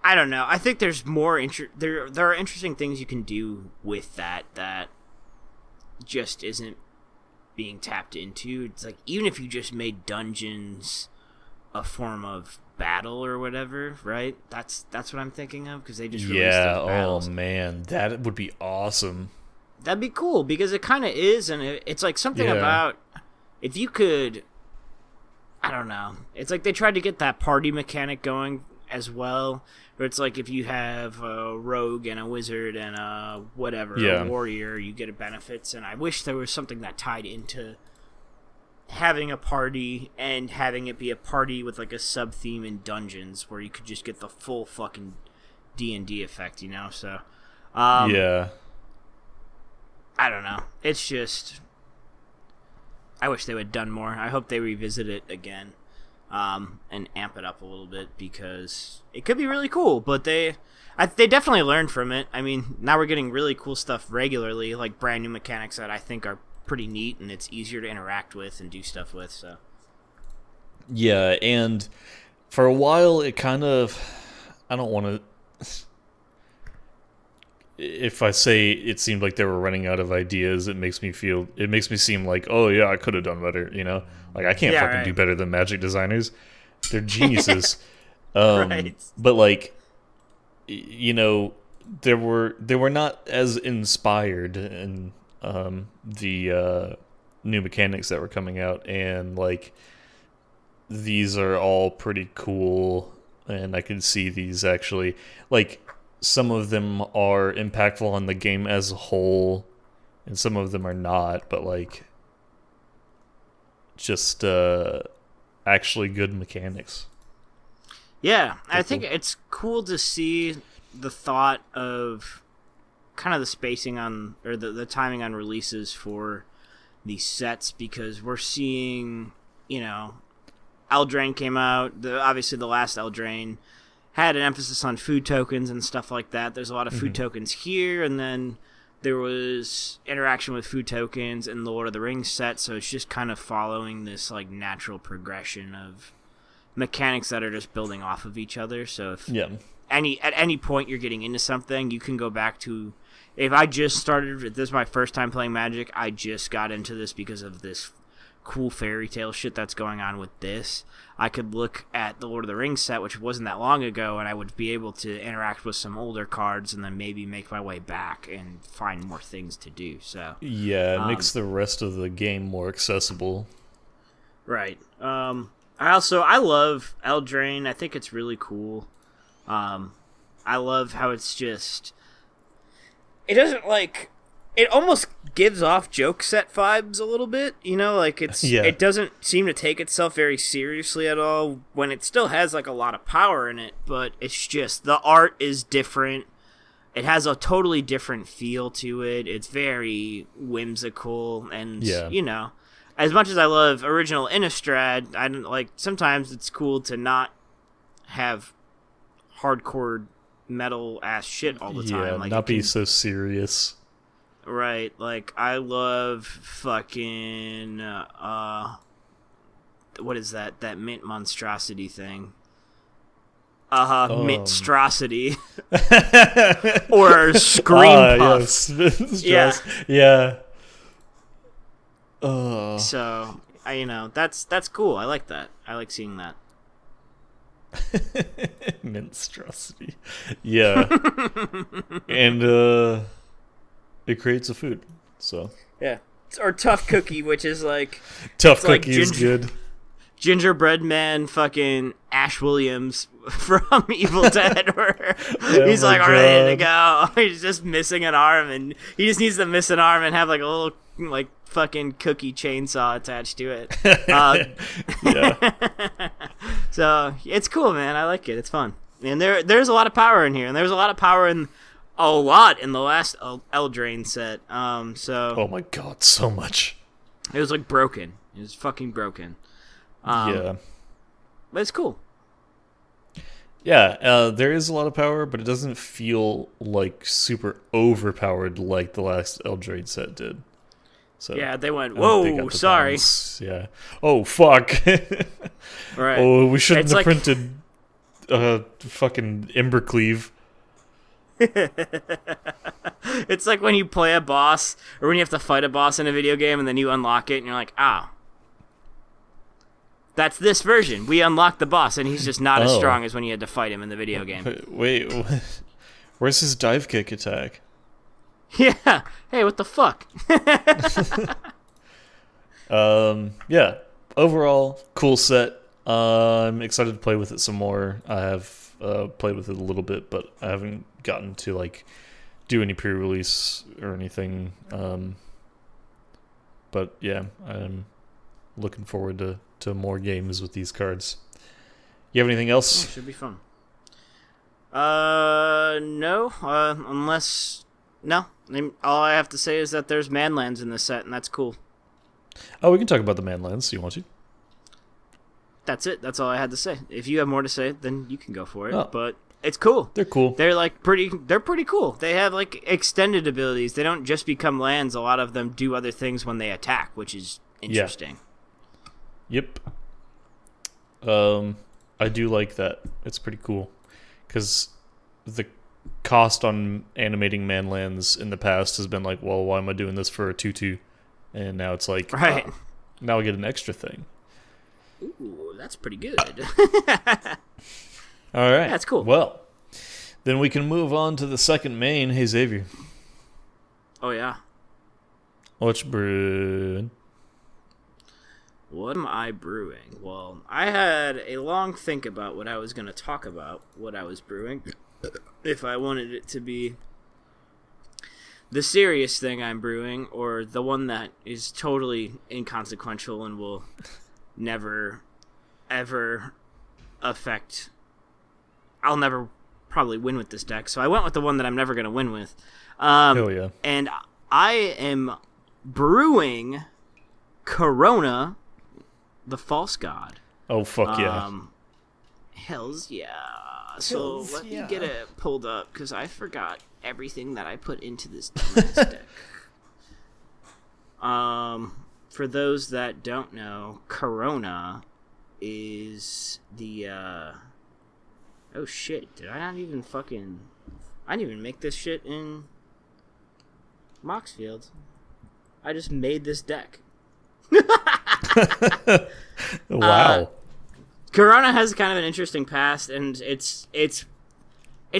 I don't know. I think there's more there are interesting things you can do with that just isn't being tapped into. It's like, even if you just made dungeons a form of battle or whatever, right? That's what I'm thinking of, because they just released those battles. Oh man, that would be awesome. That'd be cool, because it kind of is, and it's like something about if you could, I don't know. It's like they tried to get that party mechanic going as well, where it's like if you have a rogue and a wizard and a whatever, a warrior, you get benefits. And I wish there was something that tied into having a party and having it be a party with like a sub theme in dungeons, where you could just get the full fucking D&D effect, you know? So Yeah. I don't know. It's just, I wish they would have done more. I hope they revisit it again and amp it up a little bit, because it could be really cool. But they definitely learned from it. I mean, now we're getting really cool stuff regularly, like brand new mechanics that I think are pretty neat, and it's easier to interact with and do stuff with. So Yeah, and for a while it kind of, I don't want to, if I say it seemed like they were running out of ideas, it makes me seem like, oh yeah, I could have done better, you know? Like, I can't fucking do better than Magic designers. They're geniuses. Right. But like, you know, they were not as inspired in the new mechanics that were coming out, and like, these are all pretty cool, and I can see these actually, like, some of them are impactful on the game as a whole, and some of them are not, but like, just actually good mechanics. Yeah, I think it's cool to see the thought of kind of the spacing on, or the timing on releases for these sets, because we're seeing, you know, Eldraine came out. Obviously, the last Eldraine had an emphasis on food tokens and stuff like that. There's a lot of food tokens here, and then there was interaction with food tokens in the Lord of the Rings set, so it's just kind of following this like natural progression of mechanics that are just building off of each other. So if at any point you're getting into something, you can go back to, if I just started, if this is my first time playing Magic, I just got into this because of this cool fairy tale shit that's going on with this. I could look at the Lord of the Rings set, which wasn't that long ago, and I would be able to interact with some older cards and then maybe make my way back and find more things to do. So yeah, it makes the rest of the game more accessible. Right. I love Eldraine. I think it's really cool. I love how it's just, it doesn't like, it almost gives off joke set vibes a little bit, you know, like it doesn't seem to take itself very seriously at all when it still has like a lot of power in it, but it's just, the art is different. It has a totally different feel to it. It's very whimsical, and you know, as much as I love original Innistrad, I don't like, sometimes it's cool to not have hardcore metal ass shit all the time. Yeah, like, not be so serious. Right, like, I love fucking, what is that mint monstrosity thing? Minstrosity. Or Scream Puff. Yes. Yeah. So, you know, that's cool. I like that. I like seeing that. Minstrosity. Yeah. And, it creates a food, so. Yeah. Or Tough Cookie, which is like... Tough Cookie is good. Gingerbread Man fucking Ash Williams from Evil Dead, where he's like ready to go. He's just missing an arm, and he just needs to miss an arm and have like a little like fucking cookie chainsaw attached to it. So it's cool, man. I like it. It's fun. And there's a lot of power in here, and there's a lot of power in the last Eldraine set. Oh my god, so much. It was like broken. It was fucking broken. But it's cool. Yeah, there is a lot of power, but it doesn't feel like super overpowered like the last Eldraine set did. So yeah, they went, whoa, sorry. Balance. Yeah. Oh, fuck. Right. Oh, we shouldn't have printed fucking Embercleave. It's like when you play a boss, or when you have to fight a boss in a video game, and then you unlock it, and you're like, that's this version. We unlocked the boss, and he's just not as strong as when you had to fight him in the video game. Wait, where's his dive kick attack? Yeah. Hey, what the fuck? Yeah. Overall, cool set. I'm excited to play with it some more. I have played with it a little bit, but I haven't gotten to like do any pre-release or anything. But yeah, I'm looking forward to more games with these cards. You have anything else? Should be fun. No. Unless no. All I have to say is that there's manlands in this set, and that's cool. Oh, we can talk about the manlands. You want to? That's it. That's all I had to say. If you have more to say, then you can go for it. Oh. But it's cool. They're cool. They're like they're pretty cool. They have like extended abilities. They don't just become lands. A lot of them do other things when they attack, which is interesting. Yeah. Yep. I do like that. It's pretty cool. Because the cost on animating manlands in the past has been like, well, why am I doing this for a 2/2? And now it's like, right. Now I get an extra thing. Ooh, that's pretty good. All right. That's cool. Well, then we can move on to the second main. Hey, Xavier. Oh, yeah. What's brewing? What am I brewing? Well, I had a long think about what I was going to talk about, what I was brewing, if I wanted it to be the serious thing I'm brewing, or the one that is totally inconsequential and will never, ever affect... I'll never probably win with this deck, so I went with the one that I'm never going to win with. Hell yeah. And I am brewing Corona, the False God. Oh, fuck yeah. Hells yeah. So let me get it pulled up, because I forgot everything that I put into this dumbass deck. For those that don't know, Corona is the, oh shit, did I not even fucking... I didn't even make this shit in Moxfield. I just made this deck. Wow. Corona has kind of an interesting past, and it's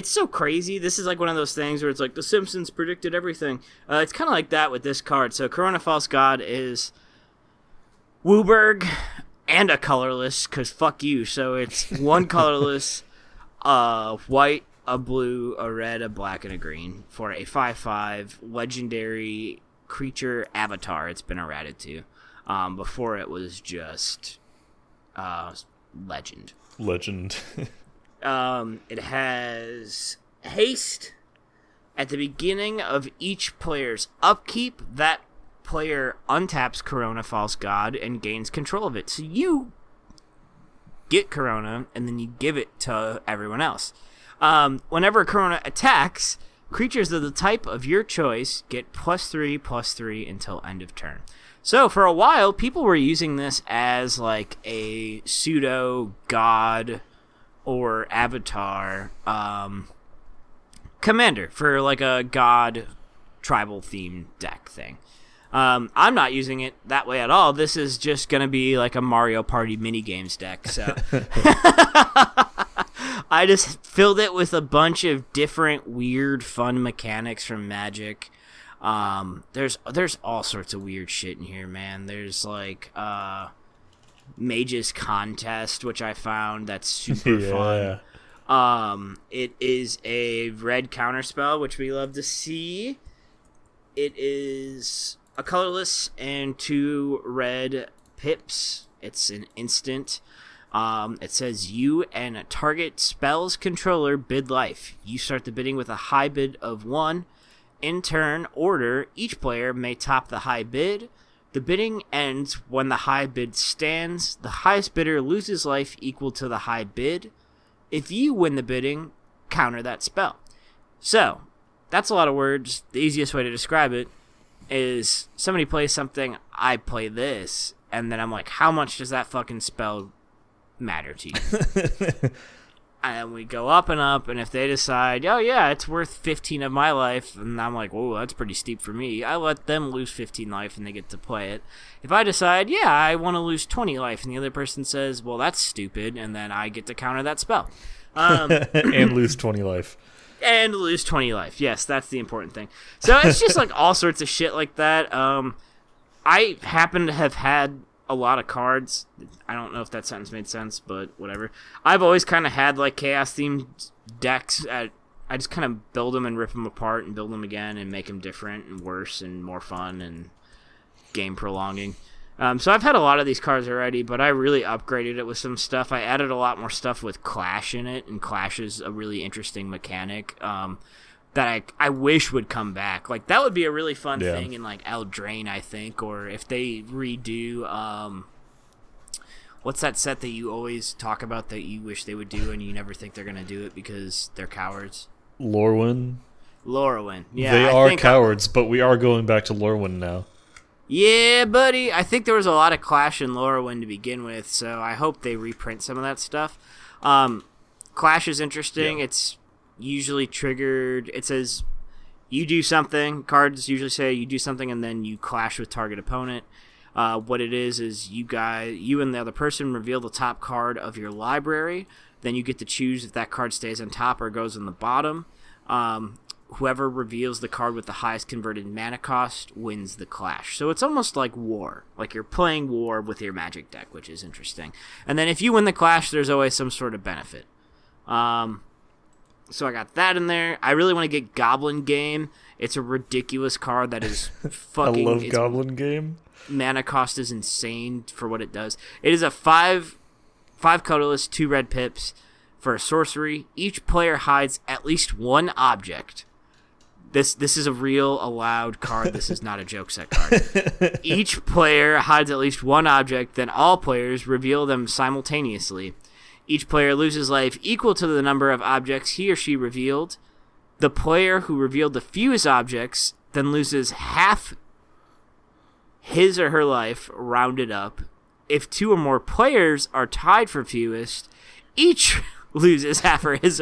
so crazy. This is like one of those things where it's like The Simpsons predicted everything. It's kind of like that with this card. So Corona False God is Wooburg and a colorless, because fuck you. So it's one colorless, white, a blue, a red, a black, and a green for a 5/5 legendary creature avatar. It's been errated to. Before it was just legend. It has haste. At the beginning of each player's upkeep, that player untaps Corona False God and gains control of it. So you get Corona, and then you give it to everyone else. Whenever Corona attacks, creatures of the type of your choice get +3/+3 until end of turn. So for a while, people were using this as like a pseudo god or avatar commander for like a god tribal theme deck thing. I'm not using it that way at all. This is just going to be like a Mario Party minigames deck. So I just filled it with a bunch of different weird fun mechanics from Magic. There's all sorts of weird shit in here, man. There's like Mage's Contest, which I found that's super fun. It is a red counterspell, which we love to see. It is a colorless and 2 red pips. It's an instant. It says you and a target spell's controller bid life. You start the bidding with a high bid of 1. In turn order, each player may top the high bid. The bidding ends when the high bid stands. The highest bidder loses life equal to the high bid. If you win the bidding, counter that spell. So, that's a lot of words. The easiest way to describe it is somebody plays something, I play this, and then I'm like, how much does that fucking spell matter to you? And we go up and up, and if they decide, oh yeah, it's worth 15 of my life, and I'm like, whoa, that's pretty steep for me, I let them lose 15 life and they get to play it. If I decide, yeah, I want to lose 20 life, and the other person says, well, that's stupid, and then I get to counter that spell. And lose 20 life. And lose 20 life. Yes, that's the important thing. So it's just like all sorts of shit like that. I happen to have had a lot of cards. I don't know if that sentence made sense, but whatever. I've always kind of had like chaos themed decks. I just kind of build them and rip them apart and build them again and make them different and worse and more fun and game prolonging. So I've had a lot of these cards already, but I really upgraded it with some stuff. I added a lot more stuff with Clash in it, and Clash is a really interesting mechanic that I wish would come back. Like, that would be a really fun thing in, like, Eldraine, I think, or if they redo, what's that set that you always talk about that you wish they would do and you never think they're going to do it because they're cowards? Lorwyn. Yeah, they are cowards, but we are going back to Lorwyn now. Yeah, buddy. I think there was a lot of Clash in Lorwyn to begin with, so I hope they reprint some of that stuff. Clash is interesting. Yeah. It's usually triggered. It says you do something. Cards usually say you do something, and then you clash with target opponent. What it is you and the other person reveal the top card of your library. Then you get to choose if that card stays on top or goes on the bottom. Whoever reveals the card with the highest converted mana cost wins the clash. So it's almost like war. Like you're playing war with your Magic deck, which is interesting. And then if you win the clash, there's always some sort of benefit. So I got that in there. I really want to get Goblin Game. It's a ridiculous card that is fucking... I love Goblin Game. Mana cost is insane for what it does. It is a 5 colorless, 2 red pips for a sorcery. Each player hides at least one object. This is a real allowed card. This is not a joke set card. Each player hides at least one object, then all players reveal them simultaneously. Each player loses life equal to the number of objects he or she revealed. The player who revealed the fewest objects then loses half his or her life, rounded up. If 2 or more players are tied for fewest, each loses half of his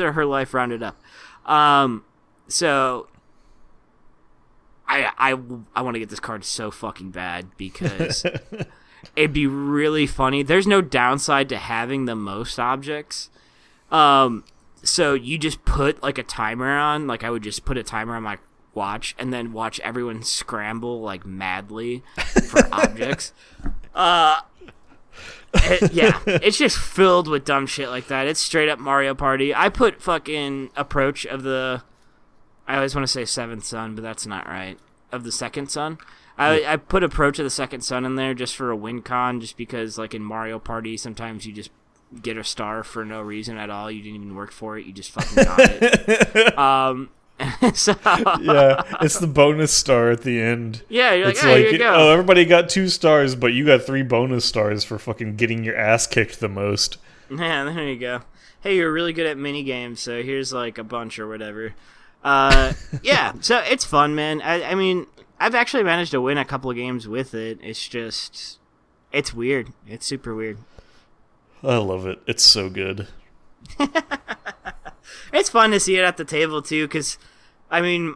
or her life, rounded up. So I want to get this card so fucking bad because it'd be really funny. There's no downside to having the most objects. So you just put like a timer on, like I would just put a timer on my watch and then watch everyone scramble like madly for objects. It's just filled with dumb shit like that. It's straight up Mario Party. I put fucking Approach of the, I always want to say Seventh Son, but that's not right, of the Second Son. I put Approach of the Second Son in there just for a win con, just because like in Mario Party sometimes you just get a star for no reason at all. You didn't even work for it. You just fucking got it. So yeah, it's the bonus star at the end. Yeah, you're it's like, here you go. Oh, everybody got 2 stars, but you got 3 bonus stars for fucking getting your ass kicked the most. Yeah, there you go. Hey, you're really good at mini games, so here's like a bunch or whatever. Yeah, so it's fun, man. I mean, I've actually managed to win a couple of games with it. It's just, it's weird. It's super weird. I love it. It's so good. It's fun to see it at the table, too, because, I mean,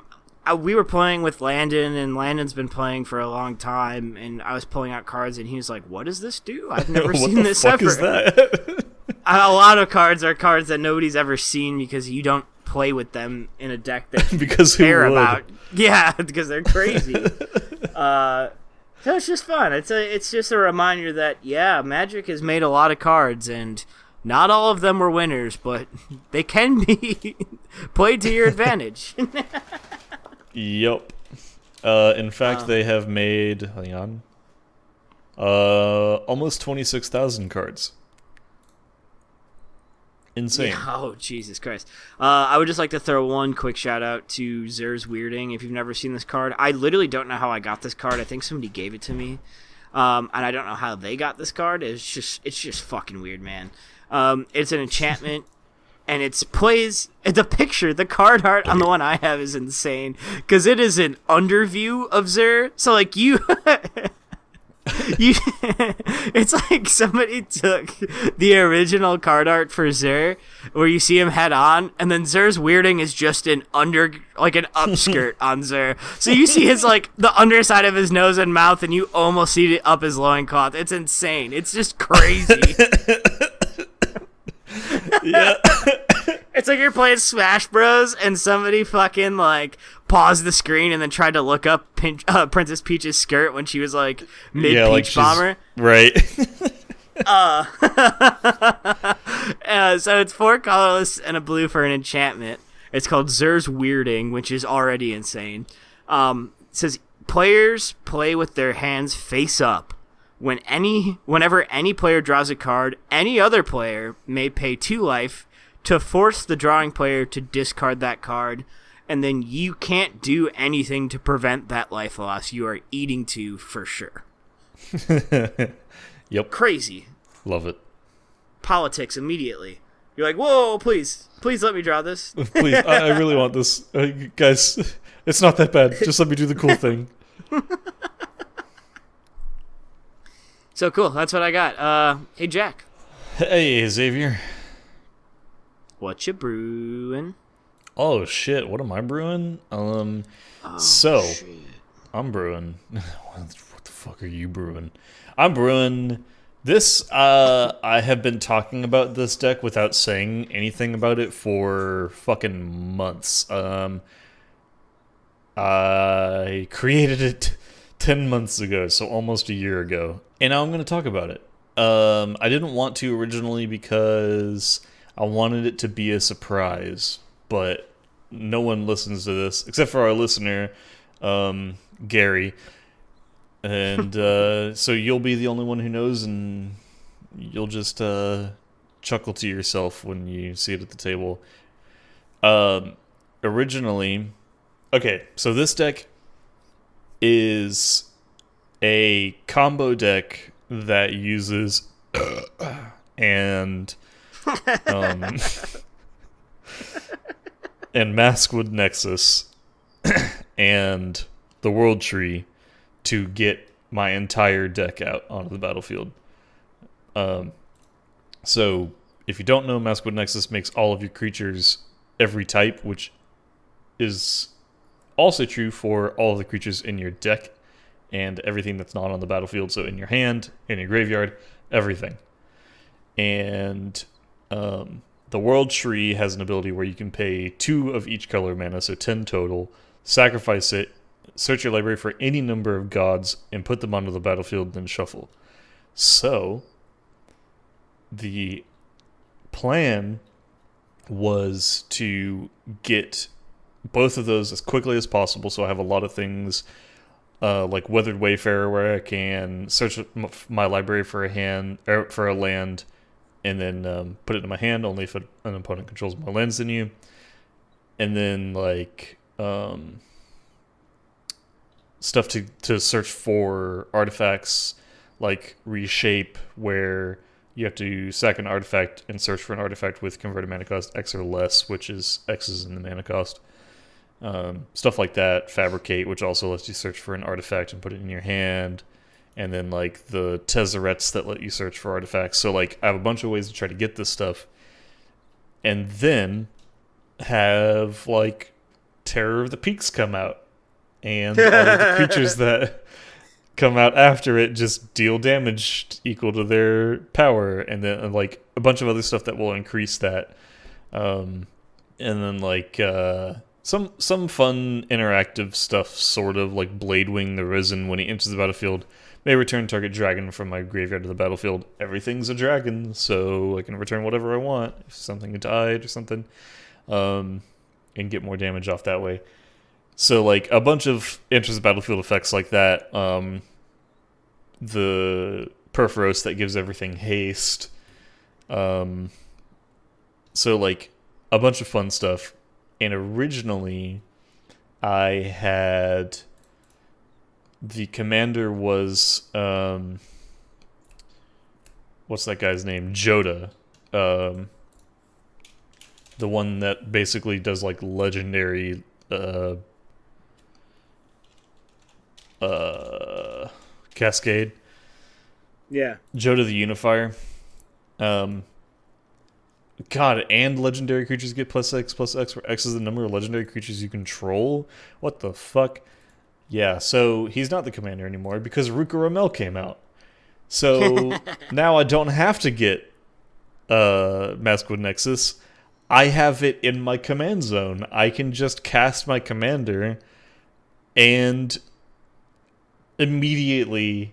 we were playing with Landon, and Landon's been playing for a long time, and I was pulling out cards, and he was like, what does this do? I've never seen this ever. What the fuck is that? A lot of cards are cards that nobody's ever seen because you don't play with them in a deck that because you care who would? about. Yeah, because they're crazy. So it's just fun. It's just a reminder that, yeah, Magic has made a lot of cards, and not all of them were winners, but they can be played to your advantage. Yep. In fact, they have made, hang on, almost 26,000 cards. Insane. Yeah, oh, Jesus Christ. I would just like to throw one quick shout out to Zer's Weirding. If you've never seen this card, I literally don't know how I got this card. I think somebody gave it to me. And I don't know how they got this card. It's just fucking weird, man. It's an enchantment, and it plays the picture. The card art on the one I have is insane because it is an underview of Zer. So like you, it's like somebody took the original card art for Zer, where you see him head on, and then Zer's Weirding is just an upskirt on Zer. So you see his like the underside of his nose and mouth, and you almost see it up his loincloth. It's insane. It's just crazy. Yeah. It's like you're playing Smash Bros. And somebody fucking like paused the screen and then tried to look up Princess Peach's skirt when she was like mid-Peach Bomber. Right. So it's 4 colorless and a blue for an enchantment. It's called Zer's Weirding, which is already insane. It says players play with their hands face up. Whenever any player draws a card, any other player may pay 2 life to force the drawing player to discard that card, and then you can't do anything to prevent that life loss. You are eating 2 for sure. Yep. Crazy. Love it. Politics immediately. You're like, whoa, please let me draw this. Please, I really want this. Guys, it's not that bad. Just let me do the cool thing. So cool. That's what I got. Hey, Jack. Hey, Xavier. What you brewing? Oh, shit. What am I brewing? Shit. I'm brewing. What the fuck are you brewing? I'm brewing this. I have been talking about this deck without saying anything about it for fucking months. I created it 10 months ago, so almost a year ago. And now I'm going to talk about it. I didn't want to originally because I wanted it to be a surprise, but no one listens to this except for our listener, Gary. And so you'll be the only one who knows, and you'll just chuckle to yourself when you see it at the table. originally, okay, so this deck is a combo deck that uses and um, and Maskwood Nexus and the World Tree to get my entire deck out onto the battlefield. So if you don't know, Maskwood Nexus makes all of your creatures every type, which is also true for all of the creatures in your deck and everything that's not on the battlefield. So in your hand, in your graveyard, everything. And the World Tree has an ability where you can pay 2 of each color mana, so 10 total, sacrifice it, search your library for any number of gods, and put them onto the battlefield, then shuffle. So the plan was to get both of those as quickly as possible, so I have a lot of things like Weathered Wayfarer, where I can search my library for a land, and then put it in my hand only if an opponent controls more lands than you. And then like stuff to search for artifacts like Reshape, where you have to sack an artifact and search for an artifact with converted mana cost X or less, which is X is in the mana cost. Stuff like that. Fabricate, which also lets you search for an artifact and put it in your hand. And then like the Tezzerettes that let you search for artifacts. So like I have a bunch of ways to try to get this stuff. And then have like Terror of the Peaks come out. And all of the creatures that come out after it just deal damage equal to their power. And then like a bunch of other stuff that will increase that. And then like some fun interactive stuff, sort of like Bladewing the Risen. When he enters the battlefield, may return target dragon from my graveyard to the battlefield. Everything's a dragon, so I can return whatever I want if something died or something, and get more damage off that way. So like a bunch of enters the battlefield effects like that. The Perforos that gives everything haste. So like a bunch of fun stuff. And originally, I had the commander was what's that guy's name? Joda, the one that basically does like legendary Cascade. Yeah, Joda the Unifier. God, and legendary creatures get +X, where X is the number of legendary creatures you control? What the fuck? Yeah, so he's not the commander anymore because Ruka Ramel came out. So now I don't have to get Maskwood Nexus. I have it in my command zone. I can just cast my commander and immediately...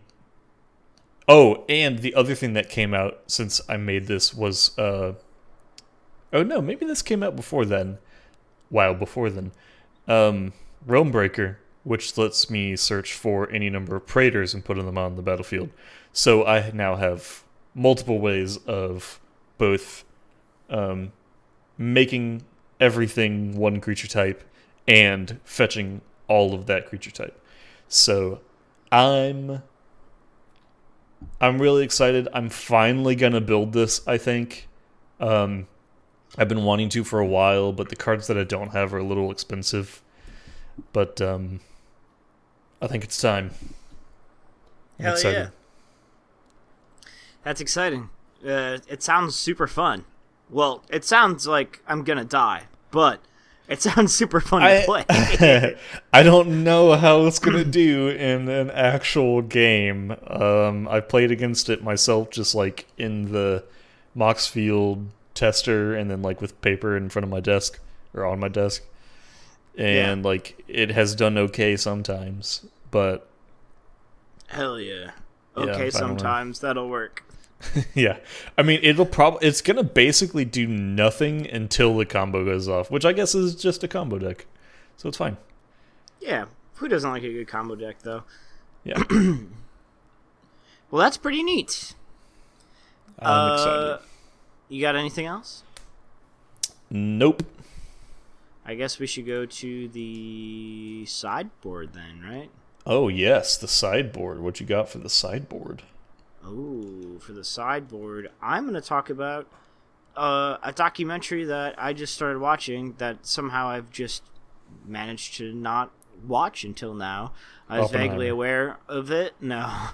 Oh, and the other thing that came out since I made this was... Oh no, maybe this came out before then. Wow, before then. Realmbreaker, which lets me search for any number of Praetors and put them on the battlefield. So I now have multiple ways of both making everything one creature type and fetching all of that creature type. So I'm really excited. I'm finally gonna build this, I think. I've been wanting to for a while, but the cards that I don't have are a little expensive. But I think it's time. Hell yeah. That's exciting. It sounds super fun. Well, it sounds like I'm going to die, but it sounds super fun to play. I don't know how it's going to do in an actual game. I played against it myself, just like in the Moxfield tester, and then like with paper in front of my desk or on my desk, and like it has done okay sometimes, but hell yeah, okay, sometimes that'll work. Yeah, I mean it's gonna basically do nothing until the combo goes off, which I guess is just a combo deck, so it's fine. Yeah, who doesn't like a good combo deck though? Yeah. Well, that's pretty neat. I'm excited. You got anything else? Nope. I guess we should go to the sideboard then, right? Oh, yes, the sideboard. What you got for the sideboard? Oh, for the sideboard, I'm going to talk about a documentary that I just started watching that somehow I've just managed to not watch until now. I was vaguely aware of it. No.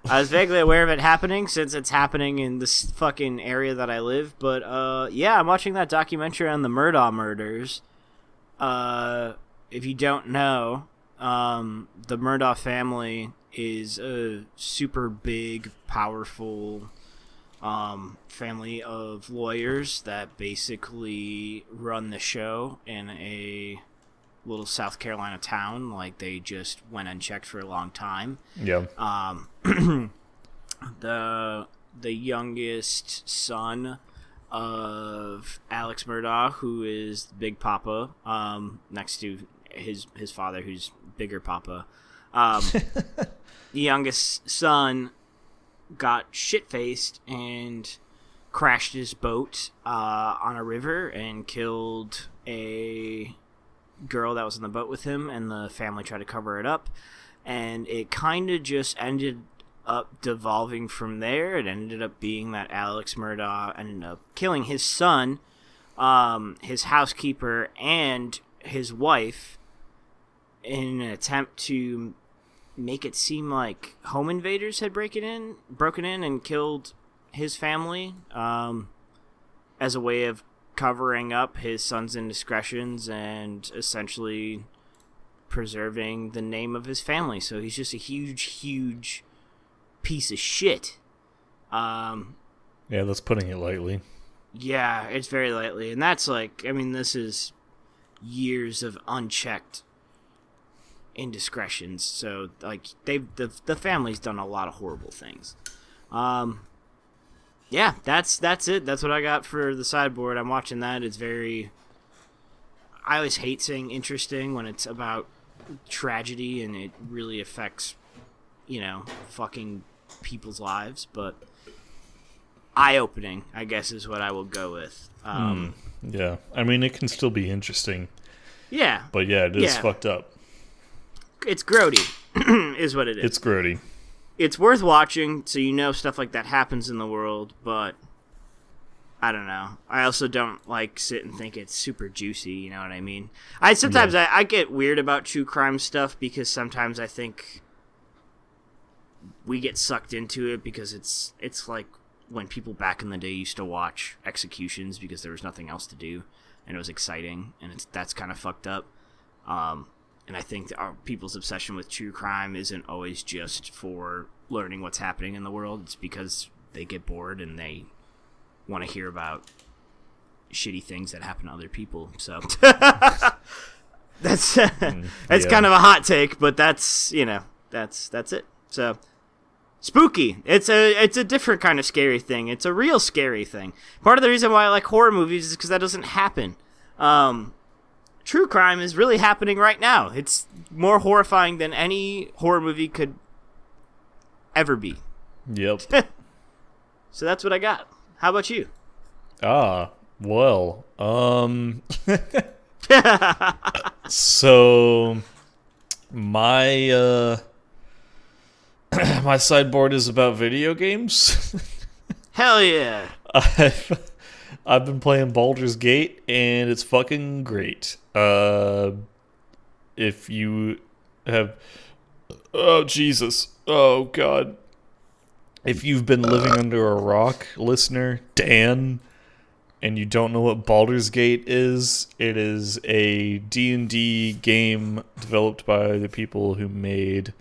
I was vaguely aware of it happening since it's happening in this fucking area that I live. But, yeah, I'm watching that documentary on the Murdaugh murders. If you don't know, the Murdaugh family is a super big, powerful family of lawyers that basically run the show in a little South Carolina town. Like, they just went unchecked for a long time. Yeah. The youngest son of Alex Murdaugh, who is Big Papa, next to his father, who's Bigger Papa. The youngest son got shit-faced and crashed his boat on a river and killed a girl that was on the boat with him, and the family tried to cover it up, and it kind of just ended up devolving from there. It ended up being that Alex Murdaugh ended up killing his son, his housekeeper, and his wife in an attempt to make it seem like home invaders had broken in and killed his family, as a way of covering up his son's indiscretions and essentially preserving the name of his family. So he's just a huge piece of shit. Yeah, that's putting it lightly. Yeah, it's very lightly. And that's like, I mean, this is years of unchecked indiscretions. So, like, the family's done a lot of horrible things. Yeah, that's it. That's what I got for the sideboard. I'm watching that. It's very... I always hate saying interesting when it's about tragedy and it really affects, fucking people's lives, but eye-opening, I guess, is what I will go with. Yeah, I mean, it can still be interesting. Yeah. But yeah, it is fucked up. It's grody, is what it is. It's grody. It's worth watching, so stuff like that happens in the world, but I don't know. I also don't, sit and think it's super juicy, you know what I mean? I get weird about true crime stuff because sometimes I think we get sucked into it because it's like when people back in the day used to watch executions because there was nothing else to do, and it was exciting, and that's kind of fucked up. And I think people's obsession with true crime isn't always just for learning what's happening in the world. It's because they get bored and they want to hear about shitty things that happen to other people. So that's kind of a hot take, but that's it. So spooky. It's a different kind of scary thing. It's a real scary thing. Part of the reason why I like horror movies is because that doesn't happen. True crime is really happening right now. It's more horrifying than any horror movie could ever be. Yep. So that's what I got. How about you? Well, so my my sideboard is about video games. Hell yeah. I've been playing Baldur's Gate, and it's fucking great. If you have... Oh, Jesus. Oh, God. If you've been living under a rock, listener, Dan, and you don't know what Baldur's Gate is, it is a D&D game developed by the people who made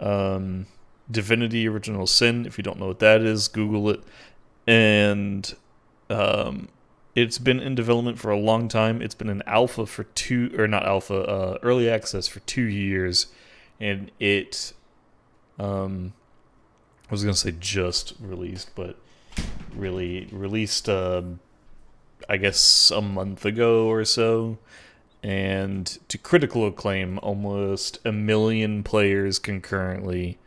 Divinity Original Sin. If you don't know what that is, Google it. And... it's been in development for a long time. It's been in alpha for early access for 2 years, and it, I was gonna say just released, but really released, I guess a month ago or so, and to critical acclaim, almost 1 million players concurrently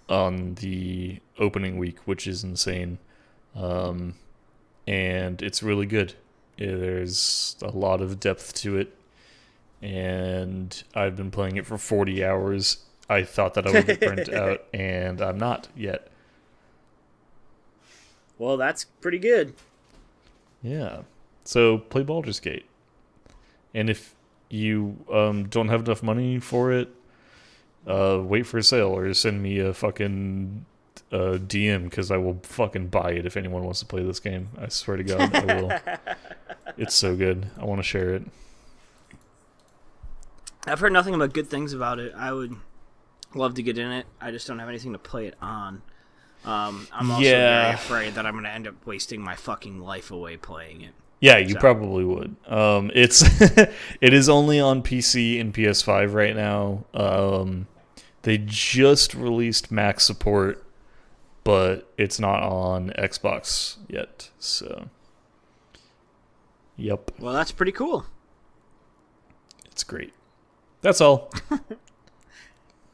on the opening week, which is insane. And it's really good. There's a lot of depth to it, and I've been playing it for 40 hours. I thought that I would get burnt out, and I'm not yet. Well, that's pretty good. Yeah. So play Baldur's Gate. And if you don't have enough money for it, wait for a sale or send me a fucking DM, because I will fucking buy it if anyone wants to play this game. I swear to God, I will. It's so good. I want to share it. I've heard nothing but good things about it. I would love to get in it. I just don't have anything to play it on. I'm also very afraid that I'm going to end up wasting my fucking life away playing it. Yeah, you probably would. It's it is only on PC and PS5 right now. They just released Mac support, but it's not on Xbox yet. So, yep. Well, that's pretty cool. It's great. That's all.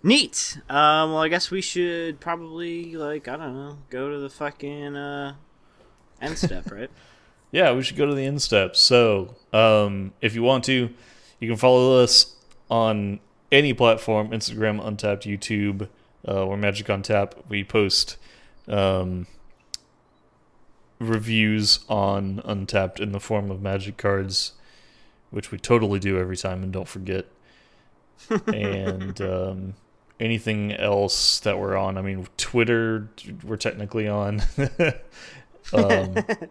Neat. Well, I guess we should probably, I don't know, go to the fucking end step, right? Yeah, we should go to the end step. So, if you want to, you can follow us on any platform, Instagram, Untapped, YouTube, or Magic on Tap. We post reviews on Untapped in the form of Magic cards, which we totally do every time, and don't forget. And anything else that we're on, I mean, Twitter, we're technically on.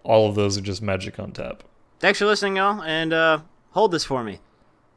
All of those are just Magic on Tap. Thanks for listening, y'all, and hold this for me.